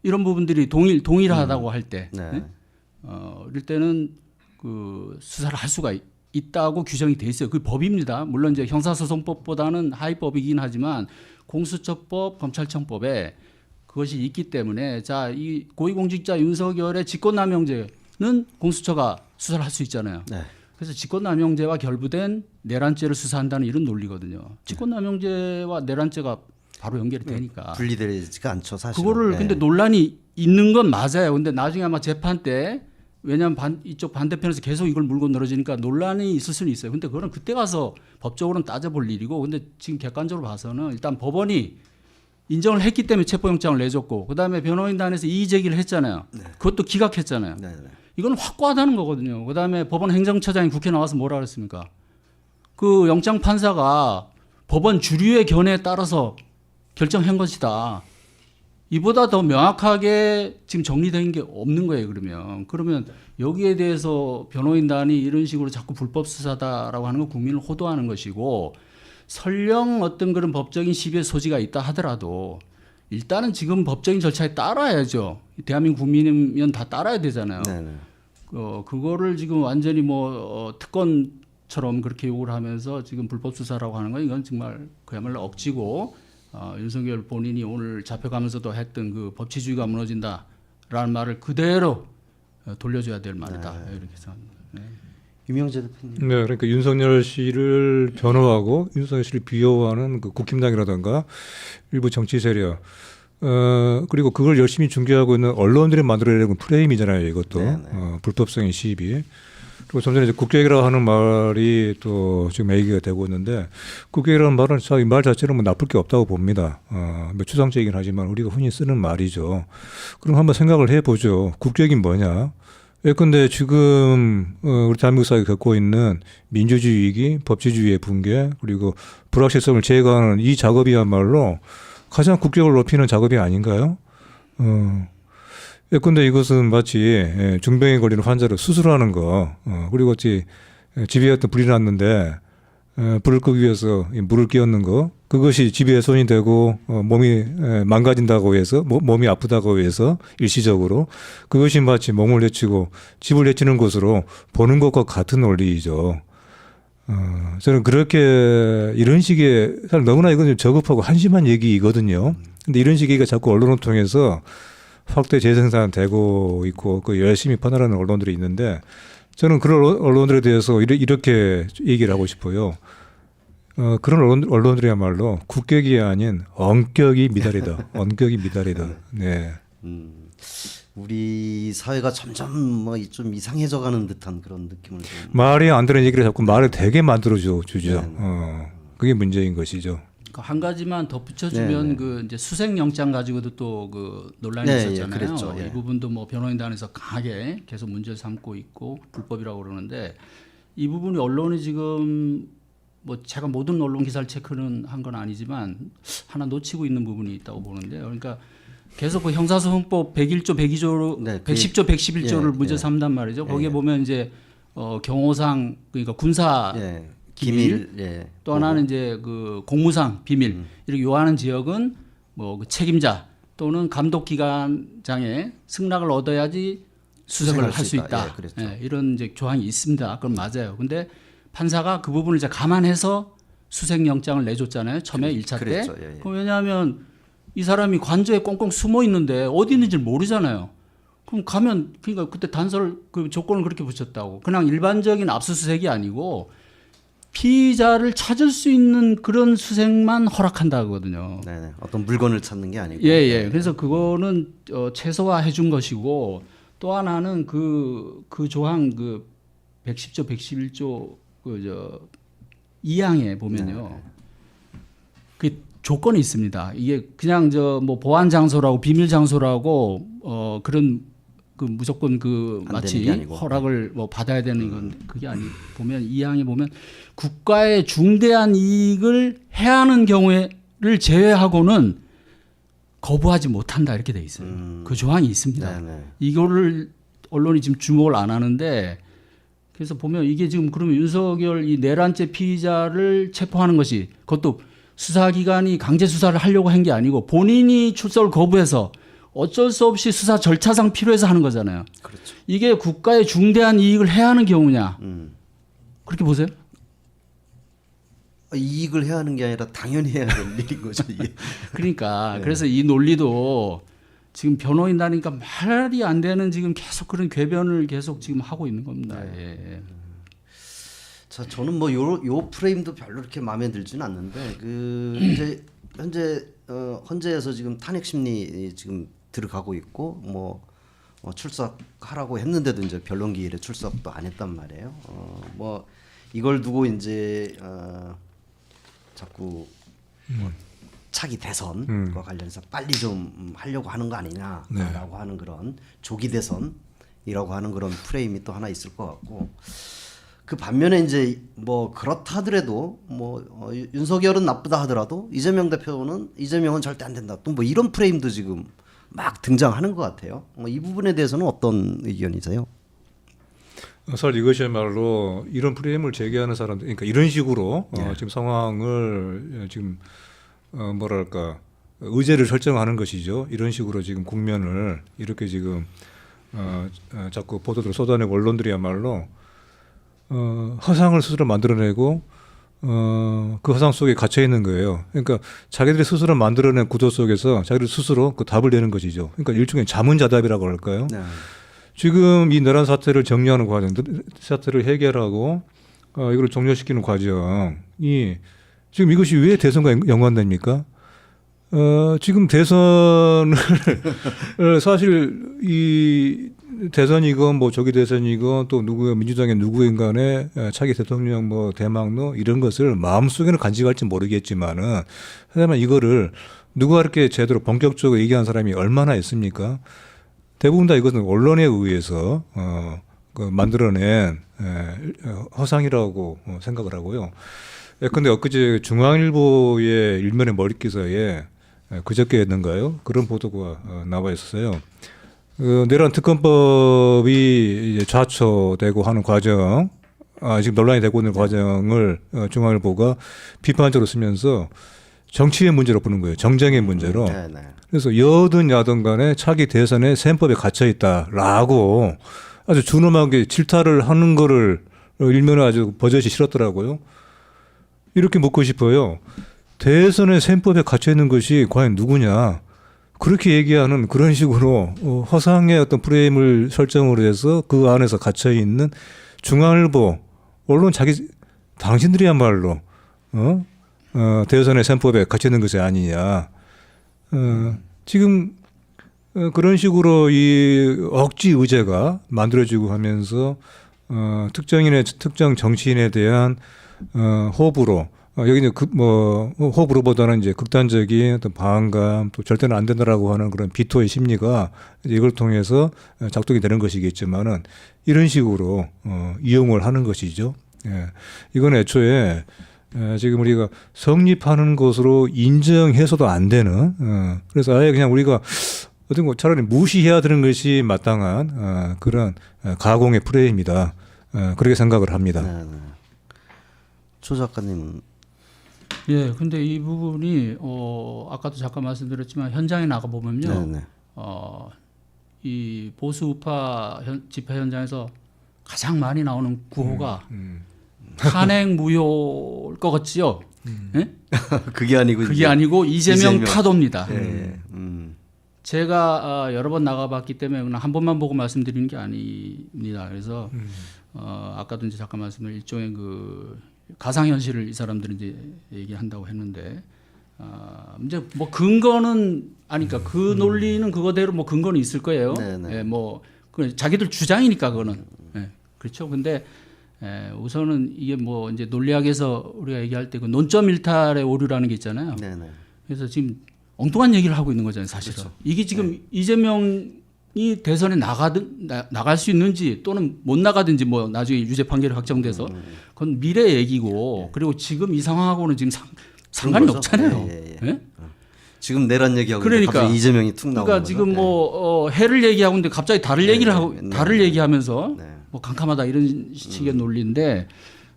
이런 부분들이 동일하다고 할 때, 네. 이럴 때는 그 수사를 할 수가 있다고 규정이 돼 있어요. 그 법입니다. 물론 이제 형사소송법보다는 하위법이긴 하지만 공수처법, 검찰청법에 그것이 있기 때문에 자, 이 고위공직자 윤석열의 직권남용죄는 공수처가 수사를 할 수 있잖아요. 네. 그래서 직권남용죄와 결부된 내란죄를 수사한다는 이런 논리거든요. 직권남용죄와 내란죄가 바로 연결이 되니까. 분리되지가 않죠, 사실. 그거를 네. 근데 논란이 있는 건 맞아요. 근데 나중에 아마 재판 때 왜냐하면 이쪽 반대편에서 계속 이걸 물고 늘어지니까 논란이 있을 수는 있어요. 근데 그거는 그때 가서 법적으로는 따져볼 일이고 근데 지금 객관적으로 봐서는 일단 법원이 인정을 했기 때문에 체포영장을 내줬고 그다음에 변호인단에서 이의 제기를 했잖아요. 네. 그것도 기각했잖아요. 네, 네. 이건 확고하다는 거거든요. 그다음에 법원 행정처장이 국회에 나와서 뭐라 그랬습니까? 그 영장 판사가 법원 주류의 견해에 따라서 결정한 것이다. 이보다 더 명확하게 지금 정리된 게 없는 거예요. 그러면 여기에 대해서 변호인단이 이런 식으로 자꾸 불법 수사다라고 하는 건 국민을 호도하는 것이고 설령 어떤 그런 법적인 시비의 소지가 있다 하더라도 일단은 지금 법적인 절차에 따라야죠. 대한민국 국민이면 다 따라야 되잖아요. 네, 네. 그거를 지금 완전히 특권처럼 그렇게 욕을 하면서 지금 불법 수사라고 하는 건 이건 정말 그야말로 억지고 윤석열 본인이 오늘 잡혀가면서도 했던 그 법치주의가 무너진다라는 말을 그대로 돌려줘야 될 말이다. 이렇게 생각합니다. 네. 유명재 대표님. 네, 그러니까 윤석열 씨를 변호하고 윤석열 씨를 비호하는 그 국힘당이라든가 일부 정치 세력, 그리고 그걸 열심히 중계하고 있는 언론들이 만들어내는 프레임이잖아요, 이것도. 네네. 불법성의 시비. 그리고 좀 전에 이제 국격이라고 하는 말이 또 지금 얘기가 되고 있는데, 국격이라는 말은 이 말 자체는 뭐 나쁠 게 없다고 봅니다. 뭐 추상적이긴 하지만 우리가 흔히 쓰는 말이죠. 그럼 한번 생각을 해보죠. 국격이 뭐냐? 예컨대 지금 우리 대한민국 사회가 겪고 있는 민주주의 위기, 법치주의의 붕괴, 그리고 불확실성을 제거하는 이 작업이야말로 가장 국격을 높이는 작업이 아닌가요? 예컨대 이것은 마치 중병에 걸리는 환자를 수술하는 거, 그리고 집에 어떤 불이 났는데 불을 끄기 위해서 물을 끼얹는 거, 그것이 집에 손이 되고 몸이 망가진다고 해서 몸이 아프다고 해서 일시적으로 그것이 마치 몸을 해치고 집을 해치는 것으로 보는 것과 같은 원리이죠. 저는 그렇게 이런 식의 사실 너무나 이건 좀 저급하고 한심한 얘기이거든요. 근데 이런 식의 얘기가 자꾸 언론을 통해서 확대 재생산되고 있고 그 열심히 퍼나가는 언론들이 있는데 저는 그런 언론들에 대해서 이렇게 얘기를 하고 싶어요. 그런 언론들이야말로 국격이 아닌 언격이 미달이다. 언격이 미달이다. 네. 우리 사회가 점점 좀 이상해져가는 듯한 그런 느낌을 좀. 말이 안 되는 얘기를 자꾸 말을 되게 만들어주죠. 네. 그게 문제인 것이죠. 한 가지만 덧붙여주면 네네. 그 이제 수색영장 가지고도 또 그 논란이 네, 있었잖아요. 예, 그랬죠. 예. 이 부분도 뭐 변호인단에서 강하게 계속 문제를 삼고 있고 불법이라고 그러는데 이 부분이 언론이 지금 뭐 제가 모든 언론 기사를 체크는 한 건 아니지만 하나 놓치고 있는 부분이 있다고 보는데요. 그러니까 계속 그 형사소송법 101조, 102조로 네, 110조, 111조를 예, 문제 예. 삼단 말이죠. 거기에 예. 보면 이제 경호상 그러니까 군사 예. 기밀, 예. 또 하나는 이제 그 공무상 비밀 이렇게 요하는 지역은 뭐 그 책임자 또는 감독기관장의 승낙을 얻어야지 수색을 할 수 있다. 예, 그랬죠. 예, 이런 이제 조항이 있습니다. 그건 맞아요. 근데 판사가 그 부분을 이제 감안해서 수색영장을 내줬잖아요. 처음에 1차 때. 그랬죠. 예, 예. 그럼 왜냐하면 이 사람이 관저에 꽁꽁 숨어 있는데 어디 있는지 모르잖아요. 그럼 가면 그러니까 그때 단서를 그 조건을 그렇게 붙였다고. 그냥 일반적인 압수수색이 아니고 피의자를 찾을 수 있는 그런 수색만 허락한다거든요. 네, 어떤 물건을 찾는 게 아니고. 예. 그래서 그거는 최소화해 준 것이고 또 하나는 그 조항 그 110조 111조 그 2항에 보면요. 그 조건이 있습니다. 이게 그냥 뭐 보안 장소라고 비밀 장소라고 그런 그 무조건 그 안 마치 되는 게 아니고. 허락을 뭐 받아야 되는 건 그게 아니 보면 이 항에 보면 국가의 중대한 이익을 해하는 경우를 제외하고는 거부하지 못한다 이렇게 돼 있어요. 그 조항이 있습니다. 네네. 이거를 언론이 지금 주목을 안 하는데 그래서 보면 이게 지금 그러면 윤석열 이 내란죄 피의자를 체포하는 것이 그것도 수사기관이 강제 수사를 하려고 한 게 아니고 본인이 출석을 거부해서 어쩔 수 없이 수사 절차상 필요해서 하는 거잖아요. 그렇죠. 이게 국가의 중대한 이익을 해하는 경우냐? 그렇게 보세요? 이익을 해야 하는 게 아니라 당연히 해야 될 일인 거죠. 이게. 그러니까 그래서 이 논리도 지금 변호인다니까 말이 안 되는 지금 계속 그런 궤변을 계속 지금 하고 있는 겁니다. 예. 자, 저는 뭐 요 프레임도 별로 그렇게 마음에 들지는 않는데 그 이제 현재 헌재에서 지금 탄핵 심리 지금 들어가고 있고 뭐 출석하라고 했는데도 이제 변론 기일에 출석도 안 했단 말이에요. 뭐 이걸 두고 이제 자꾸 뭐 차기 대선과 관련해서 빨리 좀 하려고 하는 거 아니냐라고 하는 그런 조기 대선이라고 하는 그런 프레임이 또 하나 있을 것 같고 그 반면에 이제 뭐 그렇다 하더라도 뭐 윤석열은 나쁘다 하더라도 이재명은 절대 안 된다. 또 뭐 이런 프레임도 지금 막 등장하는 것 같아요. 이 부분에 대해서는 어떤 의견이세요? 사실 이것이야말로 이런 프레임을 제기하는 사람들, 그러니까 이런 식으로 지금 상황을 지금 뭐랄까 의제를 설정하는 것이죠. 이런 식으로 지금 국면을 이렇게 지금 자꾸 보도들 쏟아내고 언론들이야말로 허상을 스스로 만들어내고 그 허상 속에 갇혀 있는 거예요. 그러니까 자기들이 스스로 만들어낸 구조 속에서 자기들 스스로 그 답을 내는 것이죠. 그러니까 일종의 자문자답이라고 할까요? 네. 지금 이 내란 사태를 정리하는 과정, 사태를 해결하고 이걸 종료시키는 과정이 지금 이것이 왜 대선과 연관됩니까? 지금 대선을 사실 이 대선이건 뭐 조기 대선이건 또 민주당의 누구인 간에 차기 대통령 뭐 대망로 이런 것을 마음속에는 간직할지 모르겠지만은 하지만 이거를 누가 이렇게 제대로 본격적으로 얘기한 사람이 얼마나 있습니까? 대부분 다 이것은 언론에 의해서 그 만들어낸 허상이라고 생각을 하고요. 근데 엊그제 중앙일보의 일면의 머릿기사에 그저께였는가요? 그런 보도가 나와 있었어요. 내란 특검법이 이제 좌초되고 하는 과정, 지금 논란이 되고 있는 과정을 중앙일보가 비판적으로 쓰면서 정치의 문제로 보는 거예요. 정쟁의 문제로. 네네. 그래서 여든 야든 간에 차기 대선에 셈법에 갇혀 있다라고 아주 준엄하게 질타를 하는 거를 일면에 아주 버젓이 실었더라고요. 이렇게 묻고 싶어요. 대선의 셈법에 갇혀 있는 것이 과연 누구냐? 그렇게 얘기하는 그런 식으로 허상의 어떤 프레임을 설정으로 해서 그 안에서 갇혀 있는 중앙일보 언론 당신들이야말로 대선의 셈법에 갇혀 있는 것이 아니냐. 지금 그런 식으로 이 억지 의제가 만들어지고 하면서 특정 정치인에 대한 호불호, 여기는 호불호보다는 이제 극단적인 어떤 반감, 또 절대는 안 된다라고 하는 그런 비토의 심리가 이걸 통해서 작동이 되는 것이겠지만은 이런 식으로 이용을 하는 것이죠. 예. 이건 애초에 지금 우리가 성립하는 것으로 인정해서도 안 되는, 그래서 아예 그냥 우리가 어떤 거 차라리 무시해야 되는 것이 마땅한 그런 가공의 프레임이다. 그렇게 생각을 합니다. 네. 조 작가님은 예, 근데 이 부분이 아까도 잠깐 말씀드렸지만 현장에 나가 보면요, 네네. 이 보수 우파 집회 현장에서 가장 많이 나오는 구호가 탄핵 무효일 것 같지요? 예? 그게 아니고 그게 이제 아니고 이재명 이재명. 타도입니다. 예. 제가 여러 번 나가봤기 때문에 그냥 한 번만 보고 말씀드리는 게 아닙니다. 그래서 아까도 이제 잠깐 말씀드린 일종의 그 가상현실을 이 사람들이 이제 얘기한다고 했는데 이제 뭐 근거는 아니까 그 논리는 그거대로 뭐 근거는 있을 거예요. 네네. 예, 뭐 그 자기들 주장이니까 그거는 예, 그렇죠. 근데 우선은 이게 뭐 이제 논리학에서 우리가 얘기할 때 그 논점 일탈의 오류라는 게 있잖아요. 네네. 그래서 지금 엉뚱한 얘기를 하고 있는 거잖아요, 사실은. 그렇죠. 이게 지금 이재명이 대선에 나갈 수 있는지 또는 못 나가든지 뭐 나중에 유죄 판결이 확정돼서 그건 미래 얘기고 그리고 지금 이 상황하고는 지금 상관이 거죠? 없잖아요. 예. 예? 지금 내란 얘기하고 그러니까. 갑자기 이재명이 툭 나오는 그러니까 거죠. 지금 네. 뭐 해를 얘기하고 있는데 갑자기 다른 얘기를 하고 네. 다른 얘기하면서 네. 뭐 캄캄하다 이런 식의 논리인데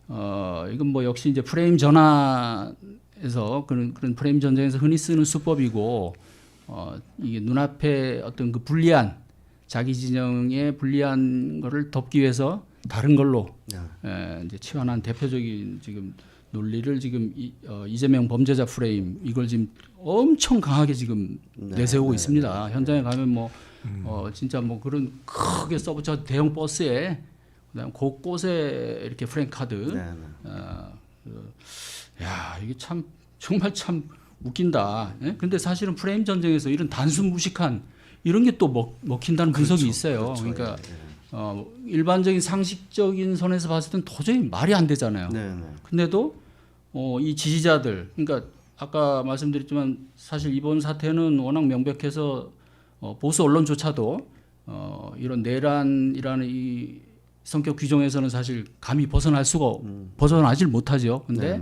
이건 뭐 역시 이제 프레임 전환에서 그런 프레임 전쟁에서 흔히 쓰는 수법이고 이게 눈앞에 어떤 그 불리한 자기 진영의 불리한 거를 덮기 위해서 다른 걸로 이제 치환한 대표적인 지금 논리를 지금 이재명 범죄자 프레임 이걸 지금 엄청 강하게 지금 내세우고 있습니다. 현장에 가면 뭐 진짜 뭐 그런 크게 써붙여 대형 버스에 그다음 곳곳에 이렇게 프레임 카드. 야 이게 참 정말 참 웃긴다. 예? 근데 사실은 프레임 전쟁에서 이런 단순 무식한 이런 게 또 먹힌다는 분석이 있어요. 그러니까 일반적인 상식적인 선에서 봤을 땐 도저히 말이 안 되잖아요. 근데도 이 지지자들, 그러니까 아까 말씀드렸지만 사실 이번 사태는 워낙 명백해서 보수 언론조차도 이런 내란이라는 이 성격 규정에서는 사실 감히 벗어나질 못하죠. 근데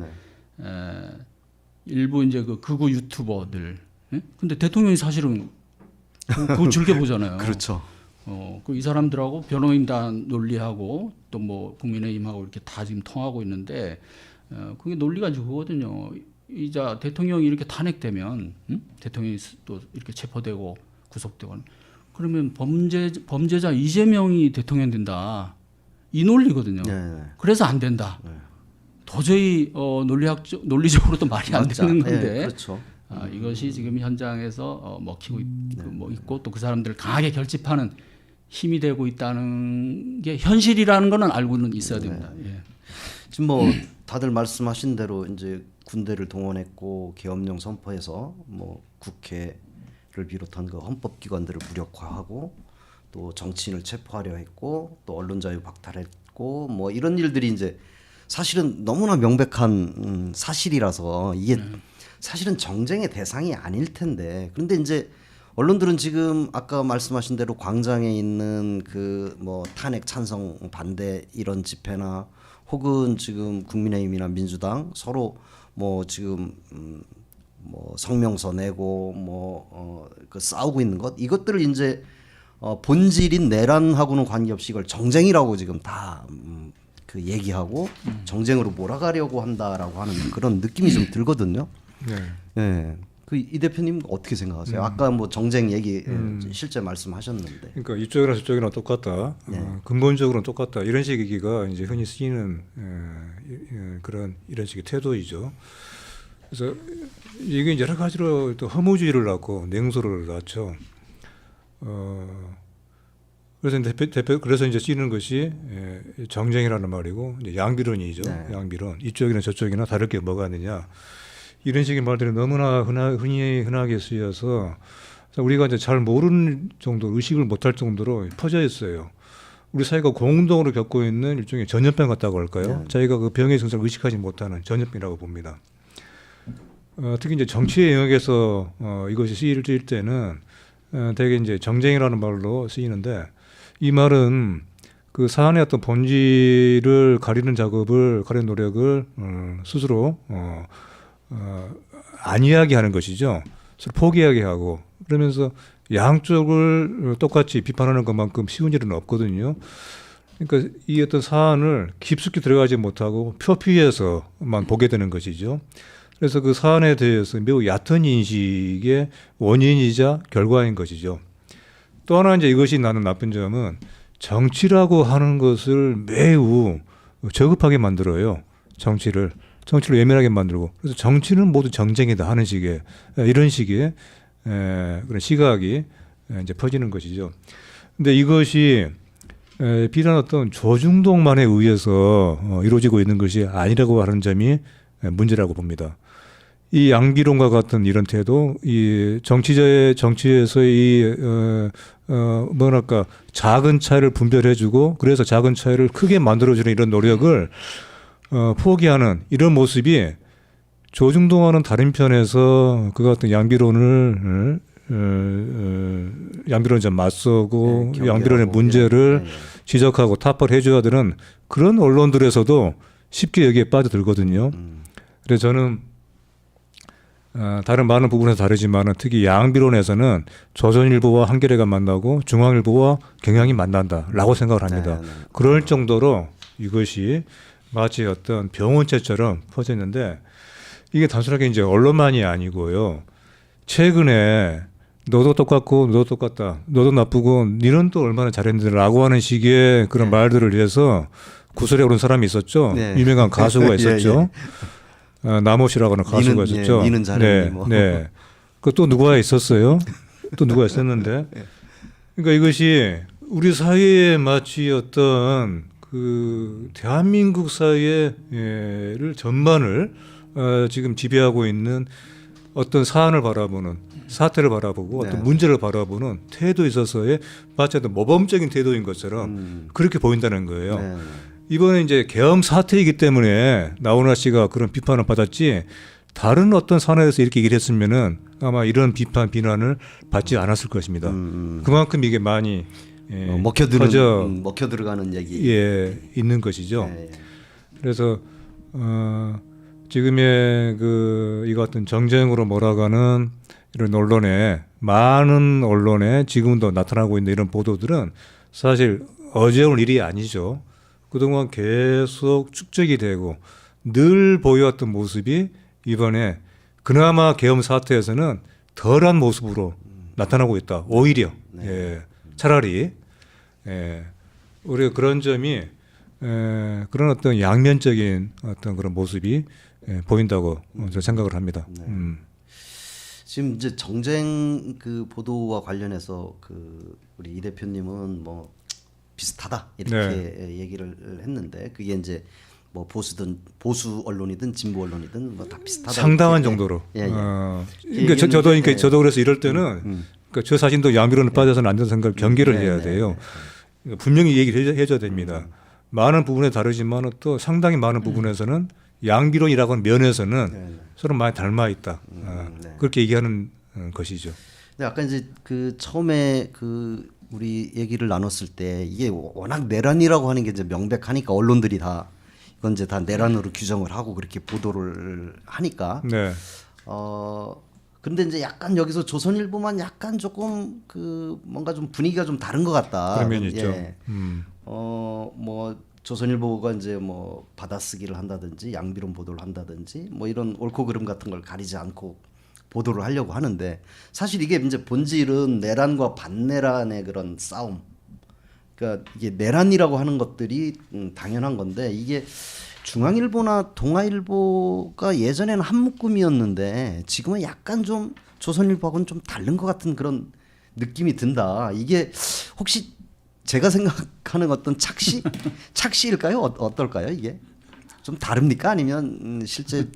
일부 이제 그 극우 유튜버들, 예? 근데 대통령이 사실은 그거 즐겨 보잖아요. 그렇죠. 이 사람들하고 변호인단 논리하고 또 뭐 국민의힘하고 이렇게 다 지금 통하고 있는데 그게 논리가 이제 그거거든요. 이자 대통령이 이렇게 탄핵되면 대통령이 또 이렇게 체포되고 구속되고 그러면 범죄자 이재명이 대통령 된다. 이 논리거든요. 그래서 안 된다. 도저히 논리적으로도 말이 안 되는 건데 그렇죠. 이것이 지금 현장에서 먹히고 있고 또 그 사람들을 강하게 결집하는 힘이 되고 있다는 게 현실이라는 거는 알고는 있어야 됩니다. 예. 지금 뭐 다들 말씀하신 대로 이제 군대를 동원했고 계엄령 선포해서 뭐 국회를 비롯한 그 헌법기관들을 무력화하고 또 정치인을 체포하려 했고 또 언론 자유 박탈했고 뭐 이런 일들이 이제 사실은 너무나 명백한 사실이라서 이게 사실은 정쟁의 대상이 아닐 텐데 그런데 이제 언론들은 지금 아까 말씀하신 대로 광장에 있는 그 뭐 탄핵 찬성 반대 이런 집회나 혹은 지금 국민의힘이나 민주당 서로 뭐 지금 뭐 성명서 내고 뭐 그 싸우고 있는 것 이것들을 이제 본질인 내란하고는 관계없이 이걸 정쟁이라고 지금 다 그 얘기하고 정쟁으로 몰아가려고 한다라고 하는 그런 느낌이 좀 들거든요. 네. 그 이 대표님 어떻게 생각하세요? 아까 뭐 정쟁 얘기 실제 말씀하셨는데. 그러니까 이쪽이나 저쪽이나 똑같다. 근본적으로는 똑같다. 이런 식의 얘기가 이제 흔히 쓰이는 그런 이런 식의 태도이죠. 그래서 이게 여러 가지로 또 허무주의를 낳고 냉소를 낳죠. 그래서 이제 쓰이는 것이 정쟁이라는 말이고 이제 양비론이죠. 양비론. 이쪽이나 저쪽이나 다를 게 뭐가 있느냐. 이런 식의 말들이 너무나 흔하게 쓰여서 우리가 이제 잘 모르는 정도, 의식을 못할 정도로 퍼져 있어요. 우리 사회가 공동으로 겪고 있는 일종의 전염병 같다고 할까요? 자기가 그 병의 증상을 의식하지 못하는 전염병이라고 봅니다. 특히 이제 정치의 영역에서 이것이 쓰일 때는 되게 이제 정쟁이라는 말로 쓰이는데 이 말은 그 사안의 어떤 본질을 가리는 노력을 스스로 안 이야기하는 것이죠. 포기하게 하고 그러면서 양쪽을 똑같이 비판하는 것만큼 쉬운 일은 없거든요. 그러니까 이 어떤 사안을 깊숙이 들어가지 못하고 표피에서만 보게 되는 것이죠. 그래서 그 사안에 대해서 매우 얕은 인식의 원인이자 결과인 것이죠. 또 하나 이제 이것이 나는 나쁜 점은 정치라고 하는 것을 매우 저급하게 만들어요. 정치를 예민하게 만들고, 그래서 정치는 모두 정쟁이다 하는 식의 이런 식의 그런 시각이 이제 퍼지는 것이죠. 근데 이것이 비단 어떤 조중동만에 의해서 이루어지고 있는 것이 아니라고 하는 점이 문제라고 봅니다. 이 양비론과 같은 이런 태도, 이 정치에서의 뭐랄까 작은 차이를 분별해주고, 그래서 작은 차이를 크게 만들어주는 이런 노력을 포기하는 이런 모습이 조중동와는 다른 편에서 그 같은 양비론을 양비론에 좀 맞서고 양비론의 문제를 지적하고 타파를 해줘야 되는 그런 언론들에서도 쉽게 여기에 빠져들거든요. 그래서 저는 다른 많은 부분에서 다르지만 특히 양비론에서는 조선일보와 한겨레가 만나고 중앙일보와 경향이 만난다라고 생각을 합니다. 그럴 정도로 이것이 마치 어떤 병원체처럼 퍼졌는데, 이게 단순하게 이제 언론만이 아니고요. 최근에 너도 똑같고 너도 똑같다, 너도 나쁘고 니는 또 얼마나 잘했는데라고 하는 식의 그런 말들을 위해서 구설에 오른 사람이 있었죠. 유명한 가수가 있었죠. 나모씨라고 하는 가수가 있었죠. 니는 잘했니 뭐. 네. 그 또 누가 있었어요? 또 누가 있었는데. 그러니까 이것이 우리 사회에 마치 어떤 그 대한민국 사회를 전반을 지금 지배하고 있는 어떤 사안을 바라보는, 사태를 바라보고 어떤 문제를 바라보는 태도에 있어서의 마치 어떤 모범적인 태도인 것처럼 그렇게 보인다는 거예요. 이번에 이제 계엄 사태이기 때문에 나훈아 씨가 그런 비판을 받았지, 다른 어떤 사안에서 이렇게 얘기를 했으면은 아마 이런 비판, 비난을 받지 않았을 것입니다. 그만큼 이게 많이 먹혀 들어가는 얘기. 있는 것이죠. 그래서 지금의 이 같은 정쟁으로 몰아가는 이런 언론에, 많은 언론에 지금도 나타나고 있는 이런 보도들은 사실 어제 오늘 일이 아니죠. 그동안 계속 축적이 되고 늘 보여왔던 모습이 이번에 그나마 계엄 사태에서는 덜한 모습으로 나타나고 있다. 오히려 차라리 우리가 그런 점이 그런 어떤 양면적인 어떤 그런 모습이 보인다고 저는 생각을 합니다. 지금 이제 정쟁 그 보도와 관련해서 그 우리 이 대표님은 뭐 비슷하다 이렇게 얘기를 했는데, 그게 이제 뭐 보수 언론이든 진보 언론이든 뭐 다 비슷하다. 상당한 정도로. 그러니까 저도 그래서 이럴 때는 그러니까 저 자신도 양비론에 빠져서는 안 된다는 생각을 경계를 해야 돼요. 분명히 얘기를 해줘야 됩니다. 많은 부분에 다르지만 또 상당히 많은 부분에서는 양비론이라고 하는 면에서는 서로 많이 닮아 있다. 그렇게 얘기하는 것이죠. 근데 아까 이제 그 처음에 그 우리 얘기를 나눴을 때 이게 워낙 내란이라고 하는 게 이제 명백하니까 언론들이 다 이건 이제 다 내란으로 규정을 하고 그렇게 보도를 하니까. 근데 이제 약간 여기서 조선일보만 약간 조금 그 뭔가 좀 분위기가 좀 다른 것 같다. 그런 면이 있죠. 뭐 조선일보가 이제 뭐 받아쓰기를 한다든지 양비론 보도를 한다든지 뭐 이런 옳고 그름 같은 걸 가리지 않고 보도를 하려고 하는데, 사실 이게 이제 본질은 내란과 반내란의 그런 싸움. 그러니까 이게 내란이라고 하는 것들이 당연한 건데, 이게 중앙일보나 동아일보가 예전에는 한 묶음이었는데 지금은 약간 좀 조선일보하고는 좀 다른 것 같은 그런 느낌이 든다. 이게 혹시 제가 생각하는 어떤 착시일까요? 어떨까요? 이게 좀 다릅니까? 아니면 실제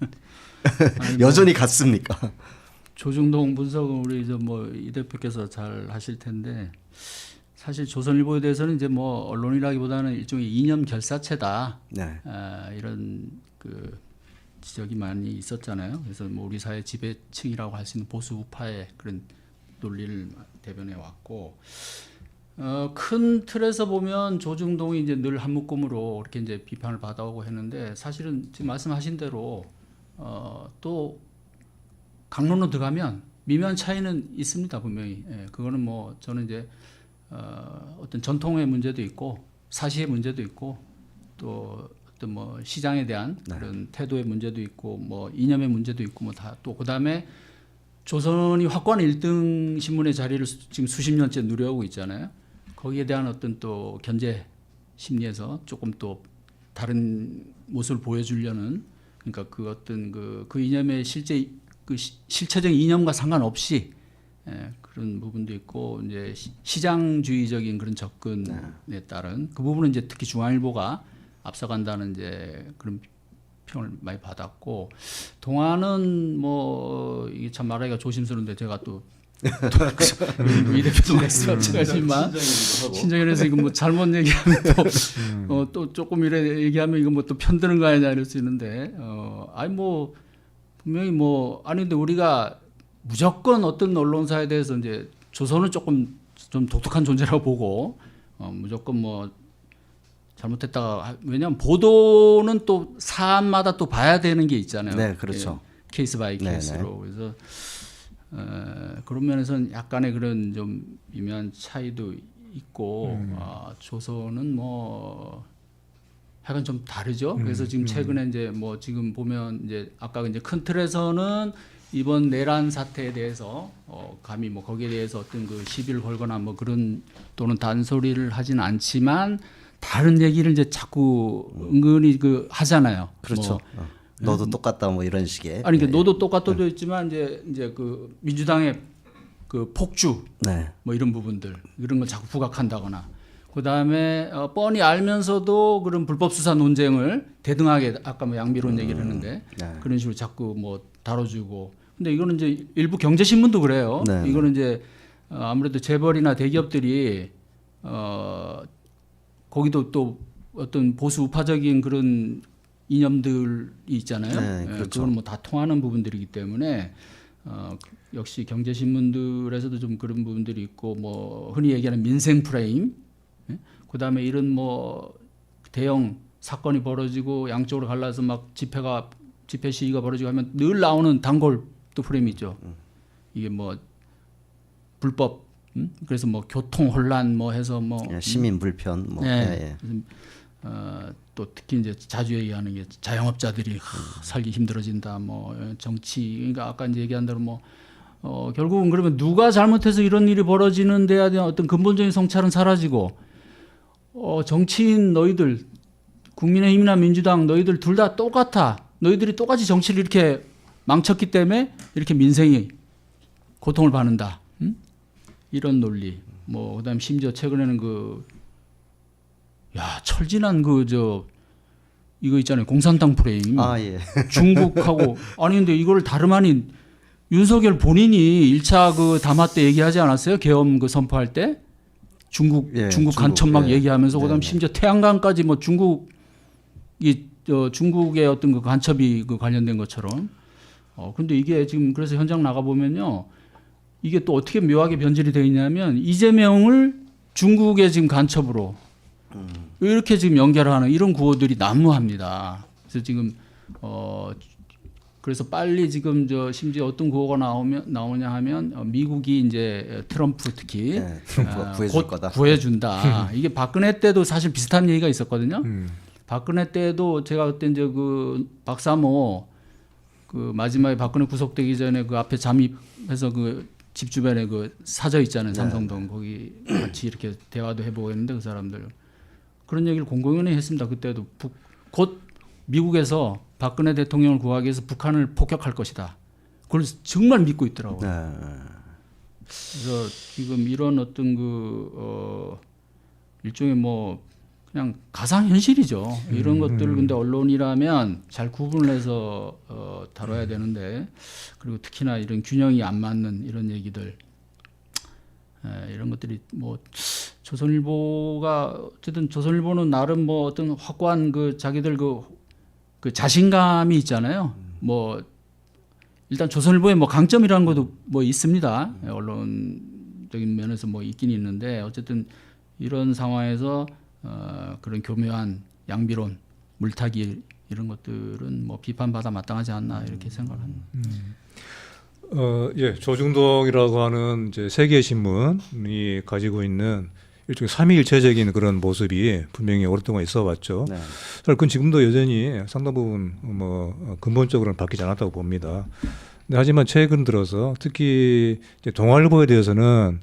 여전히 같습니까? 조중동 분석은 우리 이제 뭐 이 대표께서 잘 하실 텐데, 사실 조선일보에 대해서는 이제 뭐 언론이라기보다는 일종의 이념 결사체다. 이런 그 지적이 많이 있었잖아요. 그래서 뭐 우리 사회 지배층이라고 할 수 있는 보수 우파의 그런 논리를 대변해 왔고, 큰 틀에서 보면 조중동이 이제 늘 한 묶음으로 이렇게 이제 비판을 받아오고 했는데, 사실은 지금 말씀하신 대로 또 강론으로 들어가면 미묘한 차이는 있습니다, 분명히. 그거는 뭐 저는 이제 어떤 전통의 문제도 있고 사시의 문제도 있고 또 어떤 뭐 시장에 대한 그런 태도의 문제도 있고 뭐 이념의 문제도 있고 뭐 다 또 그다음에 조선이 확고한 1등 신문의 자리를 지금 수십 년째 누려오고 있잖아요. 거기에 대한 어떤 또 견제 심리에서 조금 또 다른 모습을 보여주려는 그러니까 그 어떤 그 이념의 실체적인 이념과 상관없이 그런 부분도 있고 이제 시장주의적인 그런 접근에 따른 그 부분은 이제 특히 중앙일보가 앞서간다는 이제 그런 평을 많이 받았고 동아는 뭐 이게 참 말하기가 조심스러운데 제가 또 이 대표도 말씀하셨지만 신정연에서 이거 뭐 잘못 얘기하면 또 조금 이래 얘기하면 이거 뭐 또 편드는 거 아니냐 이럴 수 있는데 아니 뭐 분명히 뭐 아니 근데 우리가 무조건 어떤 언론사에 대해서 이제 조선은 조금 좀 독특한 존재라고 보고 무조건 뭐 잘못했다가 왜냐하면 보도는 또 사안마다 또 봐야 되는 게 있잖아요. 네, 그렇죠. 케이스 바이 케이스로 그래서 그런 면에서는 약간의 그런 좀 미묘한 차이도 있고 조선은 뭐 하여간 좀 다르죠. 그래서 지금 최근에 이제 뭐 지금 보면 이제 아까 이제 큰 틀에서는 이번 내란 사태에 대해서 감히 뭐 거기에 대해서 어떤 그 시비를 걸거나 뭐 그런 또는 단소리를 하진 않지만 다른 얘기를 이제 자꾸 은근히 그 하잖아요. 그렇죠. 뭐 너도 똑같다 뭐 이런 식의. 아니 그러니까 너도 똑같아도 있지만 이제 그 민주당의 그 폭주 뭐 이런 부분들 이런 걸 자꾸 부각한다거나 그다음에 뻔히 알면서도 그런 불법 수사 논쟁을 대등하게 아까 뭐 양비론 얘기를 했는데 그런 식으로 자꾸 뭐 다뤄주고 근데 이거는 이제 일부 경제신문도 그래요. 이거는 이제 아무래도 재벌이나 대기업들이 거기도 또 어떤 보수 우파적인 그런 이념들이 있잖아요. 그렇죠. 그건 뭐 다 통하는 부분들이기 때문에 역시 경제신문들에서도 좀 그런 부분들이 있고 뭐 흔히 얘기하는 민생 프레임, 그다음에 이런 뭐 대형 사건이 벌어지고 양쪽으로 갈라서 막 집회 시위가 벌어지고 하면 늘 나오는 단골 또 프레임이 있죠. 이게 뭐 불법, 그래서 뭐 교통 혼란 뭐 해서 뭐 시민 불편 뭐. 또 특히 이제 자주 얘기하는 게 자영업자들이 살기 힘들어진다. 뭐 정치 그러니까 아까 이제 얘기한 대로 뭐 결국은 그러면 누가 잘못해서 이런 일이 벌어지는 데에 대한 어떤 근본적인 성찰은 사라지고 정치인 너희들 국민의힘이나 민주당 너희들 둘 다 똑같아. 너희들이 똑같이 정치를 이렇게 망쳤기 때문에 이렇게 민생이 고통을 받는다. 이런 논리. 뭐 그다음 심지어 최근에는 철진한 이거 있잖아요. 공산당 프레임. 중국하고 아니 근데 이걸 다름 아닌 윤석열 본인이 1차 그 담화 때 얘기하지 않았어요? 계엄 그 선포할 때 중국 간첩 막 얘기하면서 그다음 심지어 태양광까지 뭐 중국의 어떤 그 간첩이 그 관련된 것처럼. 근데 이게 지금 그래서 현장 나가 보면요. 이게 또 어떻게 묘하게 변질이 되어 있냐면 이재명을 중국의 지금 간첩으로 이렇게 지금 연결하는 이런 구호들이 난무합니다. 그래서 지금 그래서 빨리 지금 심지어 어떤 구호가 나오냐 하면 미국이 이제 트럼프 특히 구해줄 곧 거다. 구해준다. 이게 박근혜 때도 사실 비슷한 얘기가 있었거든요. 박근혜 때도 제가 그때 이제 그 박사모 그 마지막에 박근혜 구속되기 전에 그 앞에 잠입해서 그 집 주변에 그 사저 있잖아요. 삼성동 거기 같이 이렇게 대화도 해보고 했는데 그 사람들 그런 얘기를 공공연히 했습니다. 그때도 곧 미국에서 박근혜 대통령을 구하기 위해서 북한을 폭격할 것이다. 그걸 정말 믿고 있더라고요. 그래서 지금 이런 어떤 일종의 뭐 그냥 가상 현실이죠. 이런 것들을 근데 언론이라면 잘 구분을 해서 다뤄야 되는데 그리고 특히나 이런 균형이 안 맞는 이런 얘기들 이런 것들이 뭐 조선일보가 어쨌든 조선일보는 나름 뭐 어떤 확고한 그 자기들 그 자신감이 있잖아요. 뭐 일단 조선일보의 뭐 강점이라는 것도 뭐 있습니다. 언론적인 면에서 뭐 있긴 있는데 어쨌든 이런 상황에서 그런 교묘한 양비론, 물타기 이런 것들은 뭐 비판받아 마땅하지 않나 이렇게 생각합니다. 조중동이라고 하는 이제 세계 신문이 가지고 있는 일종의 삼위일체적인 그런 모습이 분명히 오랫동안 있어왔죠. 네. 그건 지금도 여전히 상당 부분 뭐 근본적으로는 바뀌지 않았다고 봅니다. 근데 하지만 최근 들어서 특히 이제 동아일보에 대해서는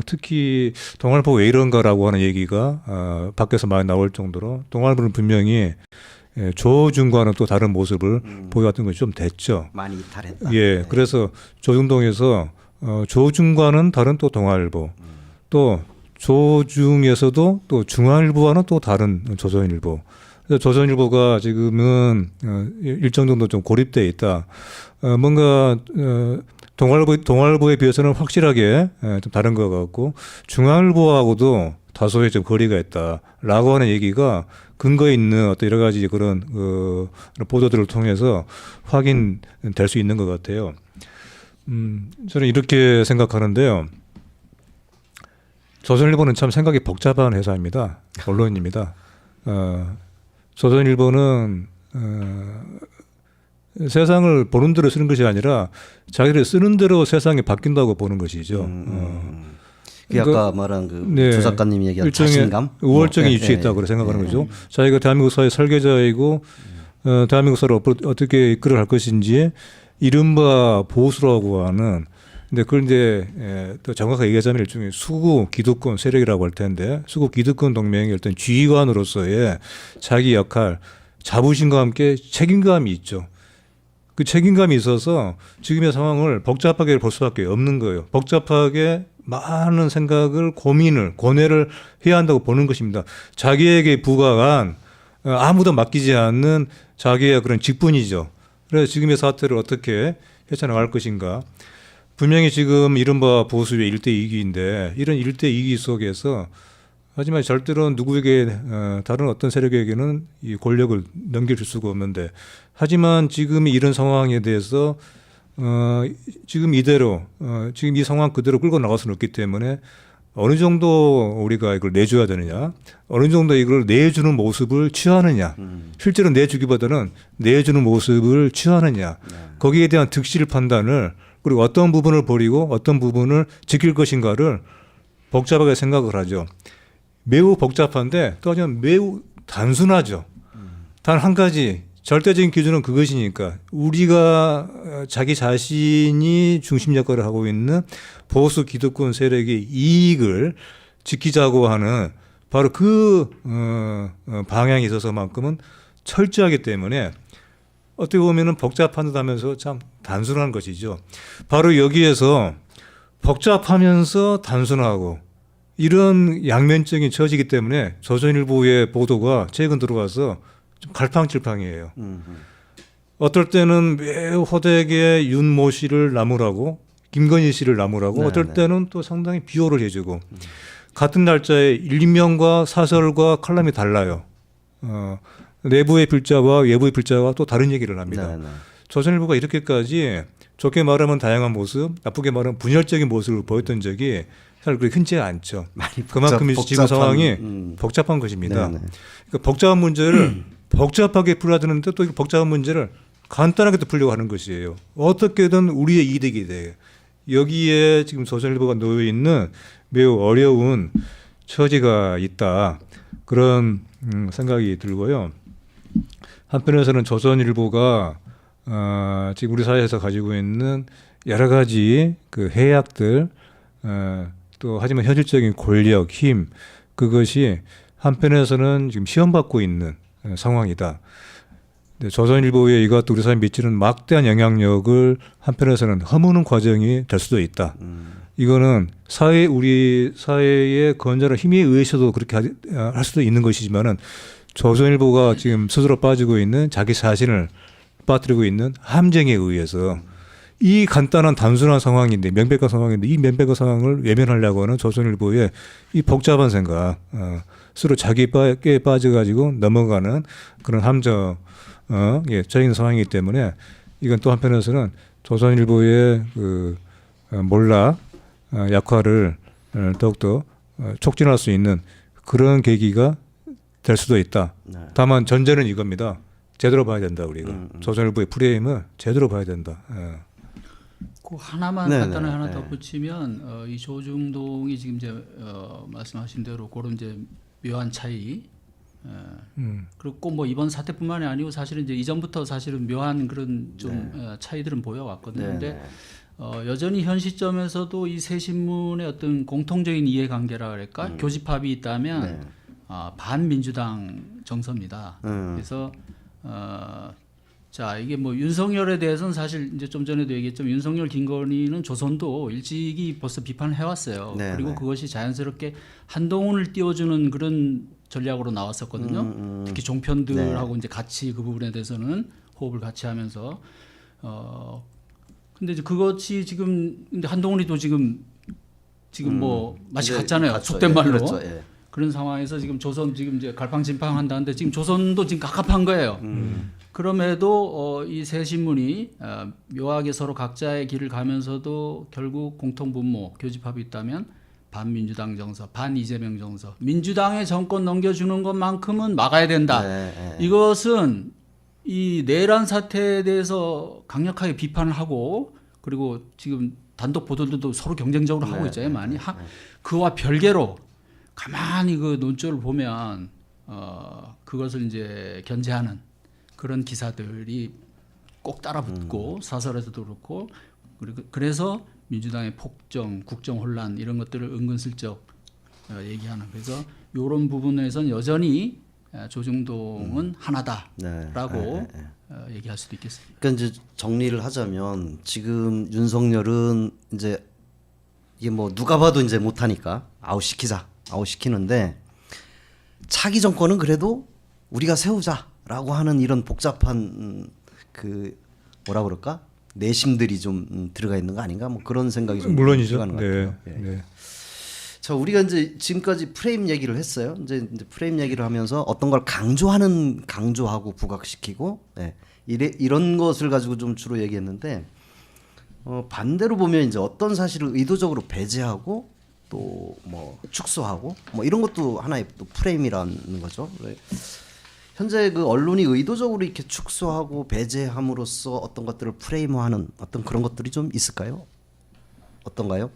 특히 동아일보 왜 이런가라고 하는 얘기가 밖에서 많이 나올 정도로 동아일보는 분명히 조중과는 또 다른 모습을 보여왔던 것이 좀 됐죠. 많이 이탈했다. 예, 그래서 조중동에서 조중과는 다른 또 동아일보, 또 조중에서도 또 중앙일보와는 또 다른 조선일보. 그래서 조선일보가 지금은 일정 정도 좀 고립돼 있다. 뭔가 동아일보에 비해서는 확실하게 좀 다른 것 같고 중앙일보하고도 다소의 좀 거리가 있다라고 하는 얘기가 근거 있는 어떤 여러 가지 그런 보도들을 통해서 확인될 수 있는 것 같아요. 저는 이렇게 생각하는데요. 조선일보는 참 생각이 복잡한 회사입니다. 언론입니다. 조선일보는 세상을 보는 대로 쓰는 것이 아니라 자기를 쓰는 대로 세상이 바뀐다고 보는 것이죠. 그 아까 말한 그 조 작가님이 얘기한 일종의 자신감, 우월적인 뭐, 위치에 있다고 생각하는 거죠. 자기가 대한민국 사회 설계자이고 대한민국 사회를 어떻게 이끌어갈 것인지 이른바 보수라고 하는, 근데 그걸 이제 또 정확하게 얘기하자면 일종의 수구 기득권 세력이라고 할 텐데, 수구 기득권 동맹의 어떤 지휘관으로서의 자기 역할, 자부심과 함께 책임감이 있죠. 그 책임감이 있어서 지금의 상황을 복잡하게 볼 수밖에 없는 거예요. 복잡하게 많은 생각을, 고민을, 고뇌를 해야 한다고 보는 것입니다. 자기에게 부과한 아무도 맡기지 않는 자기의 그런 직분이죠. 그래서 지금의 사태를 어떻게 헤쳐나갈 것인가. 분명히 지금 이른바 보수의 1대2기인데 이런 1대2기 속에서 하지만 절대로 누구에게 다른 어떤 세력에게는 이 권력을 넘겨줄 수가 없는데, 하지만 지금 이런 상황에 대해서 지금 이대로 지금 이 상황 그대로 끌고 나갈 수는 없기 때문에 어느 정도 우리가 이걸 내줘야 되느냐, 어느 정도 이걸 내주는 모습을 취하느냐, 실제로 내주기보다는 내주는 모습을 취하느냐, 거기에 대한 득실 판단을, 그리고 어떤 부분을 버리고 어떤 부분을 지킬 것인가를 복잡하게 생각을 하죠. 매우 복잡한데 또 하지만 매우 단순하죠. 단 한 가지 절대적인 기준은 그것이니까, 우리가 자기 자신이 중심 역할을 하고 있는 보수 기득권 세력의 이익을 지키자고 하는 바로 그 방향에 있어서만큼은 철저하기 때문에 어떻게 보면은 복잡한 듯하면서 참 단순한 것이죠. 바로 여기에서 복잡하면서 단순하고 이런 양면적인 처지이기 때문에 조선일보의 보도가 최근 들어와서 좀 갈팡질팡이에요. 어떨 때는 매우 호되게 윤모 씨를 나무라고, 김건희 씨를 나무라고, 네, 어떨 네. 때는 또 상당히 비호를 해주고, 같은 날짜에 일면과 사설과 칼럼이 달라요. 내부의 필자와 외부의 필자가 또 다른 얘기를 합니다. 네, 네. 조선일보가 이렇게까지 좋게 말하면 다양한 모습, 나쁘게 말하면 분열적인 모습을 보였던 적이 사실 그렇게 흔치 않죠. 그만큼 지금 상황이 복잡한 것입니다. 네네. 그러니까 복잡한 문제를 복잡하게 풀어야 되는데 또 이 복잡한 문제를 간단하게 또 풀려고 하는 것이에요. 어떻게든 우리의 이득이 돼. 여기에 지금 조선일보가 놓여 있는 매우 어려운 처지가 있다. 그런 생각이 들고요. 한편에서는 조선일보가 지금 우리 사회에서 가지고 있는 여러 가지 그 해약들, 또 하지만 현실적인 권력, 힘, 그것이 한편에서는 지금 시험받고 있는 상황이다. 조선일보의 이것도 우리 사회에 미치는 막대한 영향력을 한편에서는 허무는 과정이 될 수도 있다. 이거는 우리 사회의 건전한 힘에 의해서도 그렇게 할 수도 있는 것이지만은, 조선일보가 지금 스스로 빠지고 있는 자기 자신을 빠뜨리고 있는 함정에 의해서 이 간단한 단순한 상황인데, 명백한 상황인데, 이 명백한 상황을 외면하려고 하는 조선일보의 이 복잡한 생각, 스스로 자기께 빠져가지고 넘어가는 그런 함정에 처해 있는 상황이기 때문에, 이건 또 한편에서는 조선일보의 그 몰락 약화를 더욱더 촉진할 수 있는 그런 계기가 될 수도 있다. 네. 다만 전제는 이겁니다. 제대로 봐야 된다. 우리가 조선일보의 프레임을 제대로 봐야 된다. 그 하나만 네, 간단하게 네, 하나 네. 덧붙이면 이 조중동이 지금 이제 말씀하신 대로 그런 이제 묘한 차이. 그리고 꼭 뭐 이번 사태뿐만이 아니고 사실은 이제 이전부터 사실은 묘한 그런 좀 차이들은 보여왔거든요. 네, 근데 네. 여전히 현 시점에서도 이 세 신문의 어떤 공통적인 이해관계라 그럴까 교집합이 있다면 네. 반민주당 정서입니다. 그래서 자 이게 뭐 윤석열에 대해서는 사실 이제 좀 전에도 얘기했지만 윤석열 김건희는 조선도 일찍이 벌써 비판을 해왔어요. 네, 그리고 네. 그것이 자연스럽게 한동훈을 띄워주는 그런 전략으로 나왔었거든요. 특히 종편들하고 네. 이제 같이 그 부분에 대해서는 호흡을 같이 하면서 근데 이제 그것이 지금 근데 한동훈이도 지금 뭐 맛이 이제 갔잖아요. 갔죠. 속된 예, 말로. 그렇죠. 예. 그런 상황에서 지금 조선 지금 이제 갈팡질팡한다는데 지금 조선도 지금 갑갑한 거예요. 그럼에도 이 세 신문이 묘하게 서로 각자의 길을 가면서도 결국 공통분모 교집합이 있다면 반민주당 정서, 반 이재명 정서, 민주당의 정권 넘겨주는 것만큼은 막아야 된다. 네, 네. 이것은 이 내란 사태에 대해서 강력하게 비판을 하고 그리고 지금 단독 보도들도 서로 경쟁적으로 하고 있잖아요. 많이 그와 별개로 가만히 그 논조를 보면 그것을 이제 견제하는 그런 기사들이 꼭 따라붙고 사설에서도 그렇고 그리고 그래서 민주당의 폭정, 국정 혼란 이런 것들을 은근슬쩍 얘기하는 그래서 이런 부분에서는 여전히 조중동은 하나다라고 얘기할 수도 있겠습니다. 그러니까 이제 정리를 하자면 지금 윤석열은 이제 이게 뭐 누가 봐도 이제 못하니까 아웃시키는데 차기 정권은 그래도 우리가 세우자라고 하는 이런 복잡한 그 뭐라 그럴까 내심들이 좀 들어가 있는 거 아닌가 뭐 그런 생각이 좀 물론이죠. 들어가는 것 네. 같아요. 예. 네. 자, 우리가 이제 지금까지 프레임 얘기를 했어요. 이제 프레임 얘기를 하면서 어떤 걸 강조하고 부각시키고, 이런 것을 가지고 좀 주로 얘기했는데, 반대로 보면 이제 어떤 사실을 의도적으로 배제하고 또 뭐 축소하고 뭐 이런 것도 하나의 또 프레임이라는 거죠. 현재 그 언론이 의도적으로 이렇게 축소하고 배제함으로써 어떤 것들을 프레임화하는 어떤 그런 것들이 좀 있을까요? 어떤가요?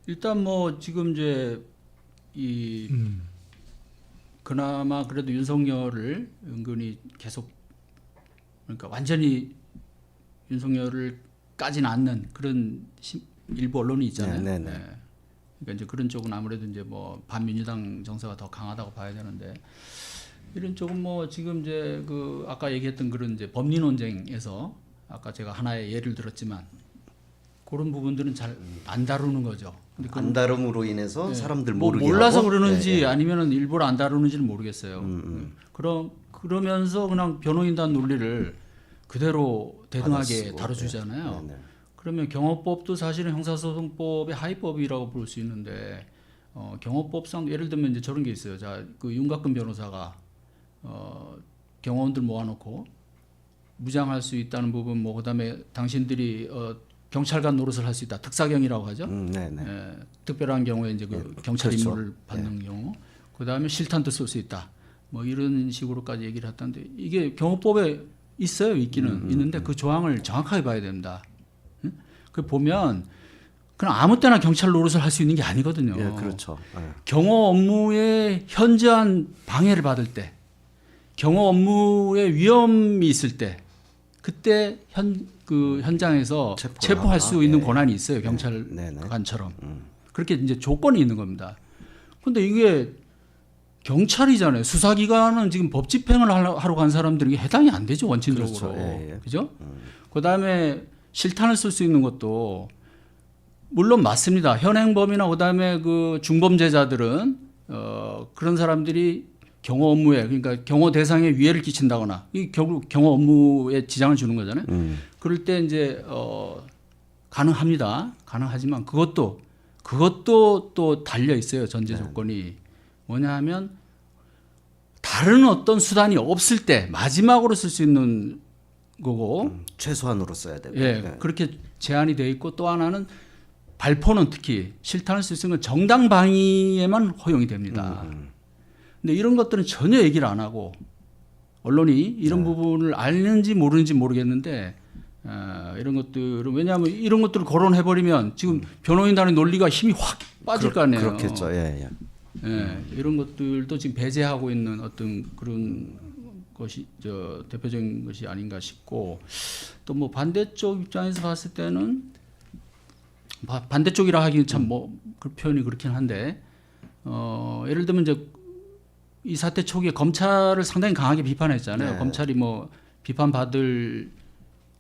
일단 뭐 지금 이제 그나마 그래도 윤석열을 은근히 계속 그러니까 완전히 윤석열을 까진 않는 그런 일부 언론이 있잖아요. 네. 그러니까 이제 그런 쪽은 아무래도 이제 뭐 반민주당 정서가 더 강하다고 봐야 되는데 이런 쪽은 뭐 지금 이제 그 아까 얘기했던 그런 이제 법리 논쟁에서 아까 제가 하나의 예를 들었지만 그런 부분들은 잘 안 다루는 거죠. 근데 안 다름으로 인해서 사람들 뭐 모르게 몰라서 하고? 그러는지 아니면은 일부러 안 다루는지는 모르겠어요. 그러면서 그냥 변호인단 논리를 그대로 대등하게 받아쓰고, 다뤄주잖아요. 네. 그러면 경호법도 사실은 형사소송법의 하위법이라고 볼 수 있는데 경호법상 예를 들면 이제 저런 게 있어요. 자, 그 윤곽근 변호사가 경호원들 모아놓고 무장할 수 있다는 부분, 뭐 그다음에 당신들이 경찰관 노릇을 할 수 있다. 특사경이라고 하죠. 특별한 경우에 이제 그 경찰 그렇죠. 임무를 받는 경우. 그다음에 실탄도 쏠 수 있다. 뭐 이런 식으로까지 얘기를 했다는데 이게 경호법에 있어요. 있기는 있는데 그 조항을 정확하게 봐야 됩니다. 그 보면 그냥 아무 때나 경찰 노릇을 할 수 있는 게 아니거든요. 예, 그렇죠. 경호 업무에 현저한 방해를 받을 때, 경호 업무에 위험이 있을 때, 그때 현장에서 체포할 수 있는 권한이 있어요. 경찰관처럼. 그렇게 이제 조건이 있는 겁니다. 근데 이게 경찰이잖아요. 수사기관은 지금 법 집행을 하러 간 사람들에게 해당이 안 되죠. 원칙적으로. 그렇죠. 그죠? 그다음에 실탄을 쓸 수 있는 것도 물론 맞습니다. 현행범이나 그다음에 그 중범죄자들은 그런 사람들이 경호 업무에 그러니까 경호 대상에 위해를 끼친다거나 이 결국 경호 업무에 지장을 주는 거잖아요. 그럴 때 이제 가능합니다. 가능하지만 그것도 또 달려 있어요. 전제 조건이 뭐냐 하면 다른 어떤 수단이 없을 때 마지막으로 쓸 수 있는 거고 최소한으로 써야 되고. 예, 그렇게 제한이 돼 있고 또 하나는 발포는 특히 실탄을 쓸 수 있는 정당 방위에만 허용이 됩니다. 근데 이런 것들은 전혀 얘기를 안 하고 언론이 이런 부분을 알는지 모르는지 모르겠는데 이런 것들은 왜냐하면 이런 것들을 거론해버리면 지금 변호인단의 논리가 힘이 확 빠질 거 아니에요. 그렇겠죠. 예, 예. 예, 이런 것들도 지금 배제하고 있는 어떤 그런 것이 대표적인 것이 아닌가 싶고 또 뭐 반대쪽 입장에서 봤을 때는 반대쪽이라 하기는 참 뭐 그 표현이 그렇긴 한데 예를 들면 이제 이 사태 초기에 검찰을 상당히 강하게 비판했잖아요. 네. 검찰이 뭐 비판받을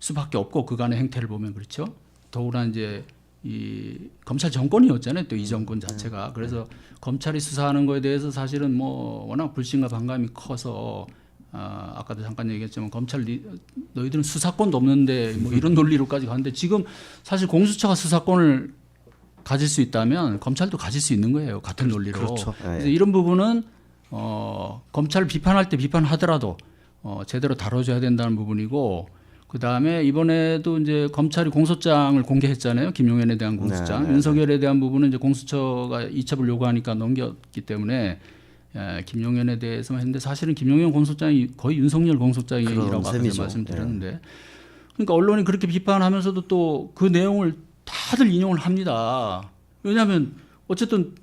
수밖에 없고 그간의 행태를 보면 그렇죠. 더구나 이제 이 검찰 정권이었잖아요. 또 이 정권 자체가. 그래서 검찰이 수사하는 거에 대해서 사실은 뭐 워낙 불신과 반감이 커서 아까도 잠깐 얘기했지만 검찰 너희들은 수사권도 없는데 뭐 이런 논리로까지 가는데 지금 사실 공수처가 수사권을 가질 수 있다면 검찰도 가질 수 있는 거예요. 같은 논리로. 그렇죠. 예, 예. 그래서 이런 부분은 검찰을 비판할 때 비판하더라도 제대로 다뤄줘야 된다는 부분이고 그 다음에 이번에도 이제 검찰이 공소장을 공개했잖아요. 김용현에 대한 공소장. 네, 네, 윤석열에 대한 부분은 이제 공수처가 이첩을 요구하니까 넘겼기 때문에 김용현에 대해서만 했는데 사실은 김용현 공소장이 거의 윤석열 공소장이라고 아까 셈이죠. 말씀드렸는데 그러니까 언론이 그렇게 비판하면서도 또 그 내용을 다들 인용을 합니다. 왜냐하면 어쨌든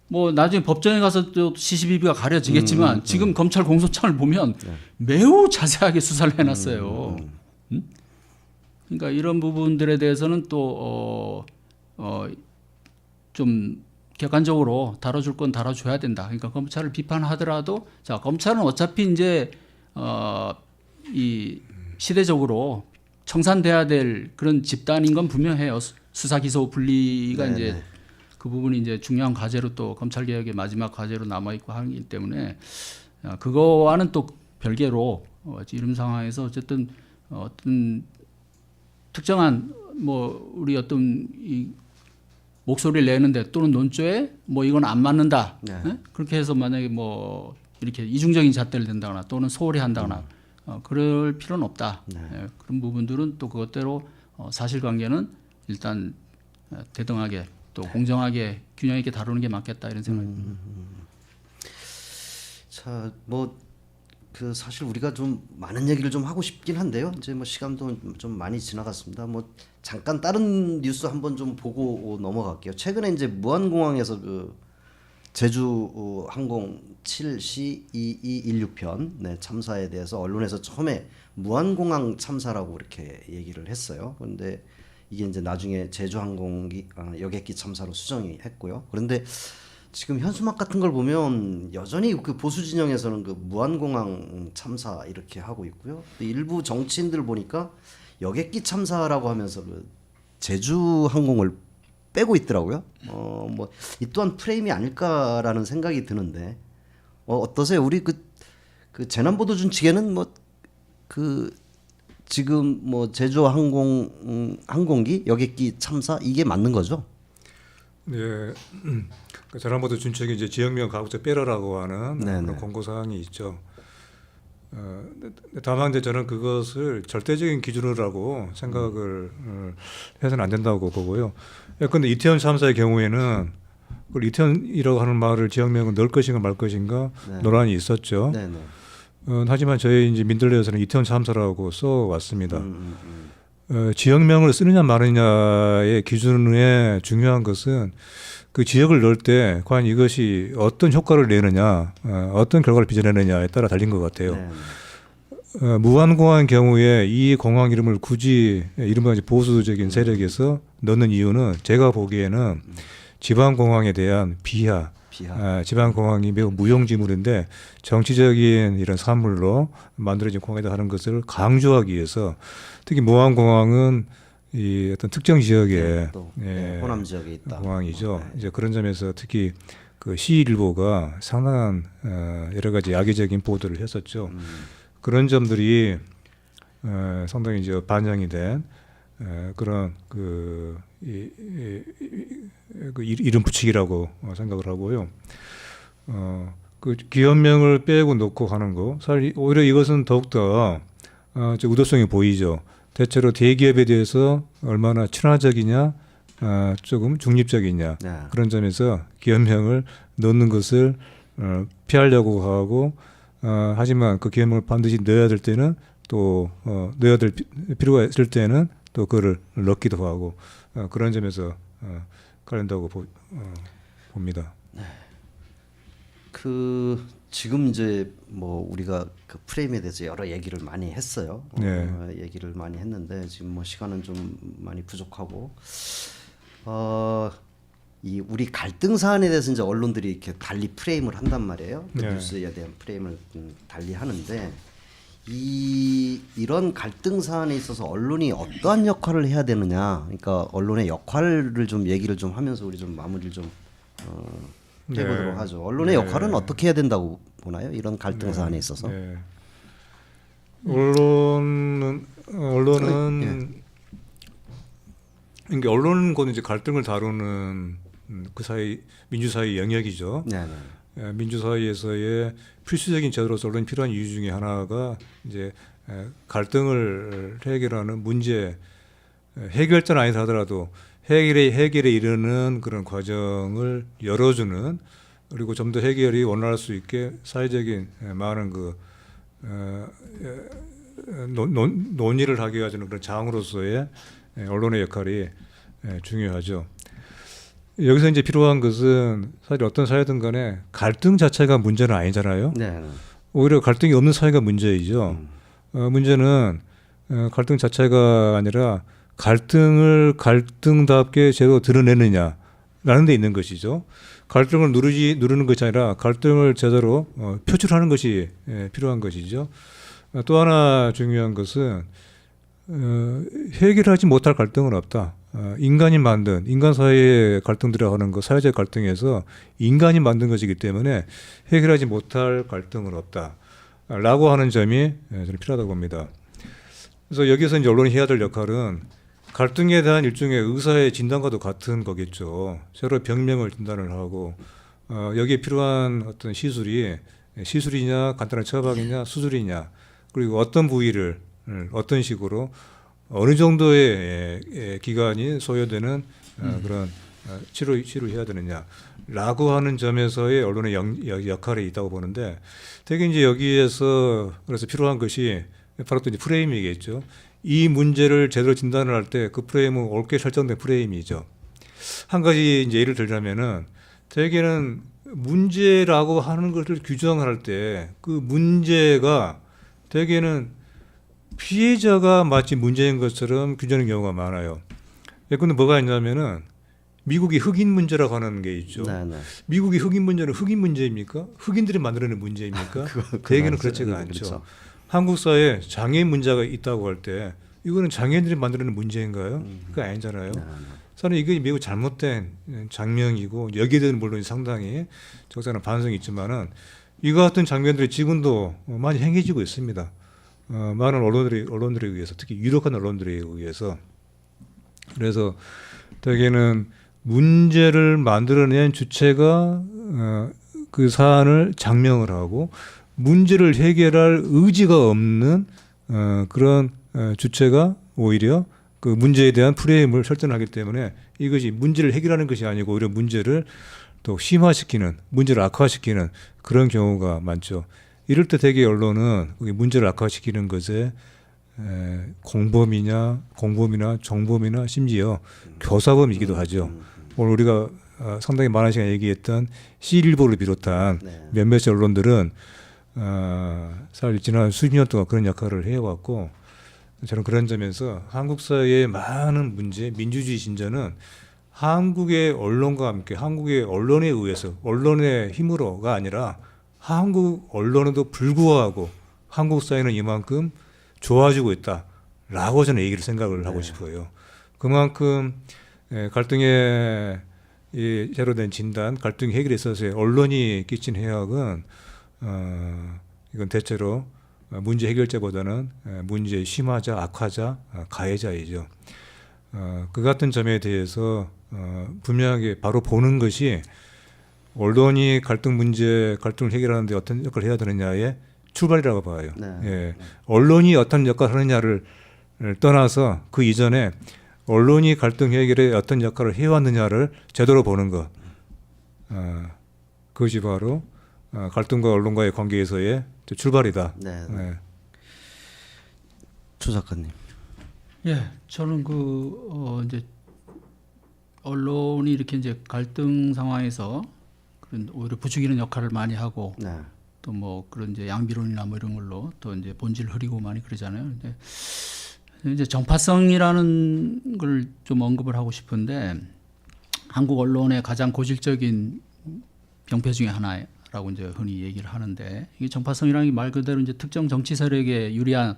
뭐 나중에 법정에 가서 또 시시비비가 가려지겠지만 지금 검찰 공소장을 보면 매우 자세하게 수사를 해놨어요. 그러니까 이런 부분들에 대해서는 또 좀 객관적으로 다뤄줄 건 다뤄줘야 된다. 그러니까 검찰을 비판하더라도 자 검찰은 어차피 이제 이 시대적으로 청산돼야 될 그런 집단인 건 분명해요. 수사 기소 분리가 네네. 이제 그 부분이 이제 중요한 과제로 또 검찰 개혁의 마지막 과제로 남아 있고 하기 때문에 그거와는 또 별개로 이런 상황에서 어쨌든 어떤 특정한 뭐 우리 어떤 이 목소리를 내는데 또는 논조에 뭐 이건 안 맞는다. 네. 예? 그렇게 해서 만약에 뭐 이렇게 이중적인 잣대를 댄다거나 또는 소홀히 한다거나 그럴 필요는 없다. 네. 예, 그런 부분들은 또 그것대로 사실관계는 일단 대등하게 또 공정하게 균형 있게 다루는 게 맞겠다 이런 생각입니다. 자, 뭐 그 사실 우리가 좀 많은 얘기를 좀 하고 싶긴 한데요. 이제 뭐 시간도 좀 많이 지나갔습니다. 뭐 잠깐 다른 뉴스 한번 좀 보고 넘어갈게요. 최근에 이제 무안공항에서 그 제주 항공 7C2216편 네, 참사에 대해서 언론에서 처음에 무안공항 참사라고 이렇게 얘기를 했어요. 그런데 이게 이제 나중에 제주항공기 여객기 참사로 수정이 했고요. 그런데 지금 현수막 같은 걸 보면 여전히 그 보수 진영에서는 그 무안공항 참사 이렇게 하고 있고요. 일부 정치인들 보니까 여객기 참사라고 하면서 그 제주항공을 빼고 있더라고요. 뭐 이 또한 프레임이 아닐까라는 생각이 드는데 어떠세요? 우리 그 재난보도준 측에는 뭐 그 지금 뭐 제주 항공기 여객기 참사 이게 맞는 거죠? 네. 그 재난보도 준칙이 이제 지역명 가급적 빼라라고 하는 네네. 그런 공고 사항이 있죠. 다만 이제 저는 그것을 절대적인 기준으로라고 생각을 해서는 안 된다고 보고요. 근데 이태원 참사의 경우에는 그걸 이태원이라고 하는 말을 지역명을 넣을 것인가 말 것인가 네. 논란이 있었죠. 네네. 하지만 저희 이제 민들레에서는 이태원 참사라고 써 왔습니다. 지역명을 쓰느냐 마느냐의 기준에 중요한 것은 그 지역을 넣을 때 과연 이것이 어떤 효과를 내느냐, 어떤 결과를 빚어내느냐에 따라 달린 것 같아요. 네. 무안공항 경우에 이 공항 이름을 굳이 이른바 보수적인 세력에서 넣는 이유는 제가 보기에는 지방공항에 대한 비하. 지방공항이 매우 무용지물인데 정치적인 이런 산물로 만들어진 공항이다 하는 것을 강조하기 위해서 특히 무안공항은 이 어떤 특정 지역에 호남 지역에 있다. 공항이죠. 이제 그런 점에서 특히 그 시일보가 상당한 여러 가지 악의적인 보도를 했었죠. 그런 점들이 상당히 이제 반영이 된 그런 그 이름 붙이기라고 생각을 하고요. 그 기업명을 빼고 넣고 하는 거, 사실 오히려 이것은 더욱더 의도성이 보이죠. 대체로 대기업에 대해서 얼마나 친화적이냐, 조금 중립적이냐 그런 점에서 기업명을 넣는 것을 피하려고 하고 하지만 그 계명을 반드시 넣어야 될 때는 또 넣어야 될 필요가 있을 때는 또 그거를 넣기도 하고 그런 점에서 관련다고 봅니다. 그 지금 이제 뭐 우리가 그 프레임에 대해서 여러 얘기를 많이 했어요. 네. 얘기를 많이 했는데 지금 뭐 시간은 좀 많이 부족하고 이 우리 갈등 사안에 대해서 이제 언론들이 이렇게 달리 프레임을 한단 말이에요. 그 네. 뉴스에 대한 프레임을 달리 하는데 이런 갈등 사안에 있어서 언론이 어떠한 역할을 해야 되느냐. 그러니까 언론의 역할을 좀 얘기를 좀 하면서 우리 좀 마무리를 좀 해보도록 네. 하죠. 언론의 네. 역할은 어떻게 해야 된다고 보나요? 이런 갈등 사안에 있어서. 네. 언론은 그러니까 언론은 곧 이제 갈등을 다루는 그 사이 민주사회 영역이죠. 네. 민주사회에서의 필수적인 제도로서 언론이 필요한 이유 중에 하나가 이제 갈등을 해결하는 문제 해결자는 아니다 하더라도 해결에 이르는 그런 과정을 열어주는 그리고 좀 더 해결이 원활할 수 있게 사회적인 많은 그 논의를 하게 해주는 그런 장으로서의 언론의 역할이 중요하죠. 여기서 이제 필요한 것은 사실 어떤 사회든 간에 갈등 자체가 문제는 아니잖아요. 네. 오히려 갈등이 없는 사회가 문제이죠. 문제는 갈등 자체가 아니라 갈등을 갈등답게 제대로 드러내느냐라는 데 있는 것이죠. 갈등을 누르는 것이 아니라 갈등을 제대로 표출하는 것이 필요한 것이죠. 또 하나 중요한 것은 해결하지 못할 갈등은 없다. 인간이 만든 인간 사이의 갈등들이라고 하는 거 사회적 갈등에서 인간이 만든 것이기 때문에 해결하지 못할 갈등은 없다라고 하는 점이 저는 필요하다고 봅니다. 그래서 여기서 이제 언론이 해야 될 역할은 갈등에 대한 일종의 의사의 진단과도 같은 거겠죠. 서로 병명을 진단을 하고 여기에 필요한 어떤 시술이냐 간단한 처방이냐 수술이냐 그리고 어떤 부위를 어떤 식으로 어느 정도의 기간이 소요되는 그런 치료해야 되느냐라고 하는 점에서의 언론의 역할이 있다고 보는데 되게 이제 여기에서 그래서 필요한 것이 바로 또 이제 프레임이겠죠. 이 문제를 제대로 진단을 할 때 그 프레임은 옳게 설정된 프레임이죠. 한 가지 이제 예를 들자면은 대개는 문제라고 하는 것을 규정할 때 그 문제가 대개는 피해자가 마치 문제인 것처럼 규정하는 경우가 많아요. 근데 뭐가 있냐면은 미국이 흑인 문제라고 하는 게 있죠. 네. 미국이 흑인 문제는 흑인 문제입니까? 흑인들이 만들어낸 문제입니까? 대개는 그렇지가 않죠. 그렇죠. 한국 사회에 장애인 문제가 있다고 할 때 이거는 장애인들이 만들어낸 문제인가요? 그게 아니잖아요. 저는 이게 매우 잘못된 장면이고 여기에 대해서는 물론 상당히 적잖은 반성이 있지만은 이와 같은 장면들이 지금도 많이 행해지고 있습니다. 많은 언론들에 의해서 특히 유력한 언론들에 의해서 그래서 대개는 문제를 만들어낸 주체가 그 사안을 장명을 하고 문제를 해결할 의지가 없는 그런 주체가 오히려 그 문제에 대한 프레임을 설정하기 때문에 이것이 문제를 해결하는 것이 아니고 오히려 문제를 또 심화시키는 문제를 악화시키는 그런 경우가 많죠. 이럴 때 대개 언론은 문제를 악화시키는 것에 공범이나 정범이나 심지어 교사범이기도 하죠. 오늘 우리가 상당히 많은 시간 얘기했던 C일보를 비롯한 몇몇 언론들은 사실 지난 수십 년 동안 그런 역할을 해왔고 저는 그런 점에서 한국 사회의 많은 문제, 민주주의 진전은 한국의 언론과 함께 한국의 언론에 의해서 언론의 힘으로가 아니라 한국 언론에도 불구하고 한국 사회는 이만큼 좋아지고 있다라고 저는 얘기를 생각을 하고 싶어요. 그만큼 갈등의 제로 된 진단, 갈등 해결에 있어서의 언론이 끼친 해악은 이건 대체로 문제 해결자보다는 문제 심화자, 악화자, 가해자이죠. 그 같은 점에 대해서 분명하게 바로 보는 것이 언론이 갈등을 해결하는데 어떤 역할을 해야 되느냐의 출발이라고 봐요. 언론이 어떤 역할을 하느냐를 떠나서 그 이전에 언론이 갈등 해결에 어떤 역할을 해왔느냐를 제대로 보는 것. 그것이 바로 갈등과 언론과의 관계에서의 출발이다. 네. 네. 조 작가님. 예, 저는 이제 언론이 이렇게 이제 갈등 상황에서 그런 오히려 부추기는 역할을 많이 하고 네. 또 뭐 그런 이제 양비론이나 뭐 이런 걸로 또 이제 본질 흐리고 많이 그러잖아요. 근데 이제 정파성이라는 걸 좀 언급을 하고 싶은데 한국 언론의 가장 고질적인 병폐 중에 하나라고 이제 흔히 얘기를 하는데 이게 정파성이라는 게 말 그대로 이제 특정 정치 세력에 유리한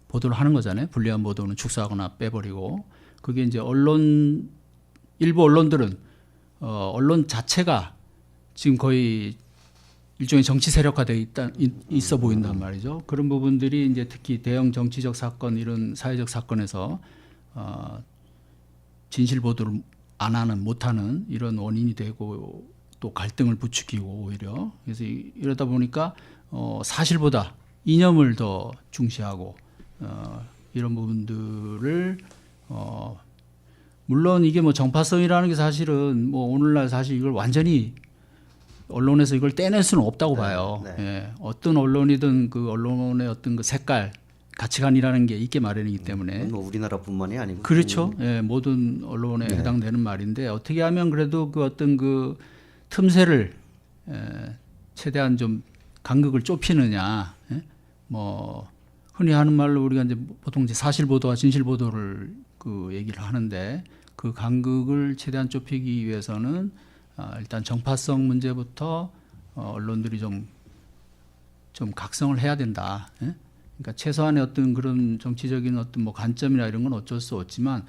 보도를 하는 거잖아요. 불리한 보도는 축소하거나 빼버리고 그게 이제 일부 언론들은 언론 자체가 지금 거의 일종의 정치 세력화돼 있어 보인단 말이죠. 그런 부분들이 이제 특히 대형 정치적 사건 이런 사회적 사건에서 진실 보도를 안 하는 못하는 이런 원인이 되고 또 갈등을 부추기고 오히려 그래서 이러다 보니까 사실보다 이념을 더 중시하고 이런 부분들을 물론 이게 뭐 정파성이라는 게 사실은 뭐 오늘날 사실 이걸 완전히 언론에서 이걸 떼낼 수는 없다고 봐요. 네. 예, 어떤 언론이든 그 언론의 어떤 그 색깔, 가치관이라는 게 있게 마련이기 때문에 뭐 우리나라뿐만이 아니고 그렇죠. 예, 모든 언론에 해당되는 말인데 어떻게 하면 그래도 그 어떤 그 틈새를 최대한 좀 간극을 좁히느냐. 예? 뭐 흔히 하는 말로 우리가 이제 보통 이제 사실 보도와 진실 보도를 그 얘기를 하는데 그 간극을 최대한 좁히기 위해서는 일단 정파성 문제부터 언론들이 좀 각성을 해야 된다. 예? 그러니까 최소한의 어떤 그런 정치적인 어떤 뭐 관점이나 이런 건 어쩔 수 없지만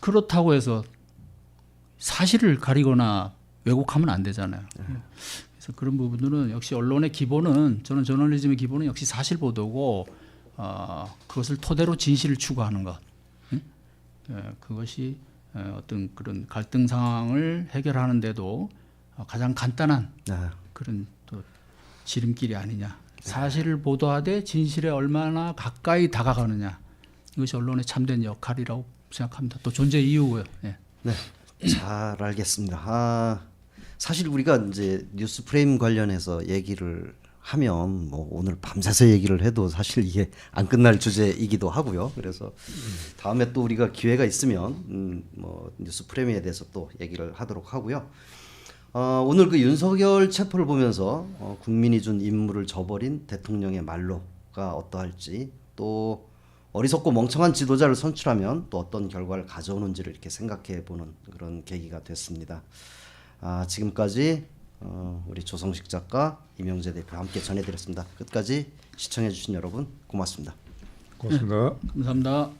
그렇다고 해서 사실을 가리거나 왜곡하면 안 되잖아요. 그래서 그런 부분들은 역시 언론의 기본은 저는 저널리즘의 기본은 역시 사실 보도고 그것을 토대로 진실을 추구하는 것. 그것이 어떤 그런 갈등 상황을 해결하는데도 가장 간단한 그런 또 지름길이 아니냐. 사실을 보도하되 진실에 얼마나 가까이 다가가느냐. 이것이 언론의 참된 역할이라고 생각합니다. 또 존재 이유고요. 네. 네. 잘 알겠습니다. 사실 우리가 이제 뉴스 프레임 관련해서 얘기를 하면 뭐 오늘 밤새서 얘기를 해도 사실 이게 안 끝날 주제이기도 하고요. 그래서 다음에 또 우리가 기회가 있으면 뭐 뉴스 프레임에 대해서 또 얘기를 하도록 하고요. 오늘 그 윤석열 체포를 보면서 국민이 준 임무를 저버린 대통령의 말로가 어떠할지 또 어리석고 멍청한 지도자를 선출하면 또 어떤 결과를 가져오는지를 이렇게 생각해 보는 그런 계기가 됐습니다. 지금까지 우리 조성식 작가, 이명재 대표 함께 전해드렸습니다. 끝까지 시청해주신 여러분 고맙습니다. 고맙습니다. 감사합니다.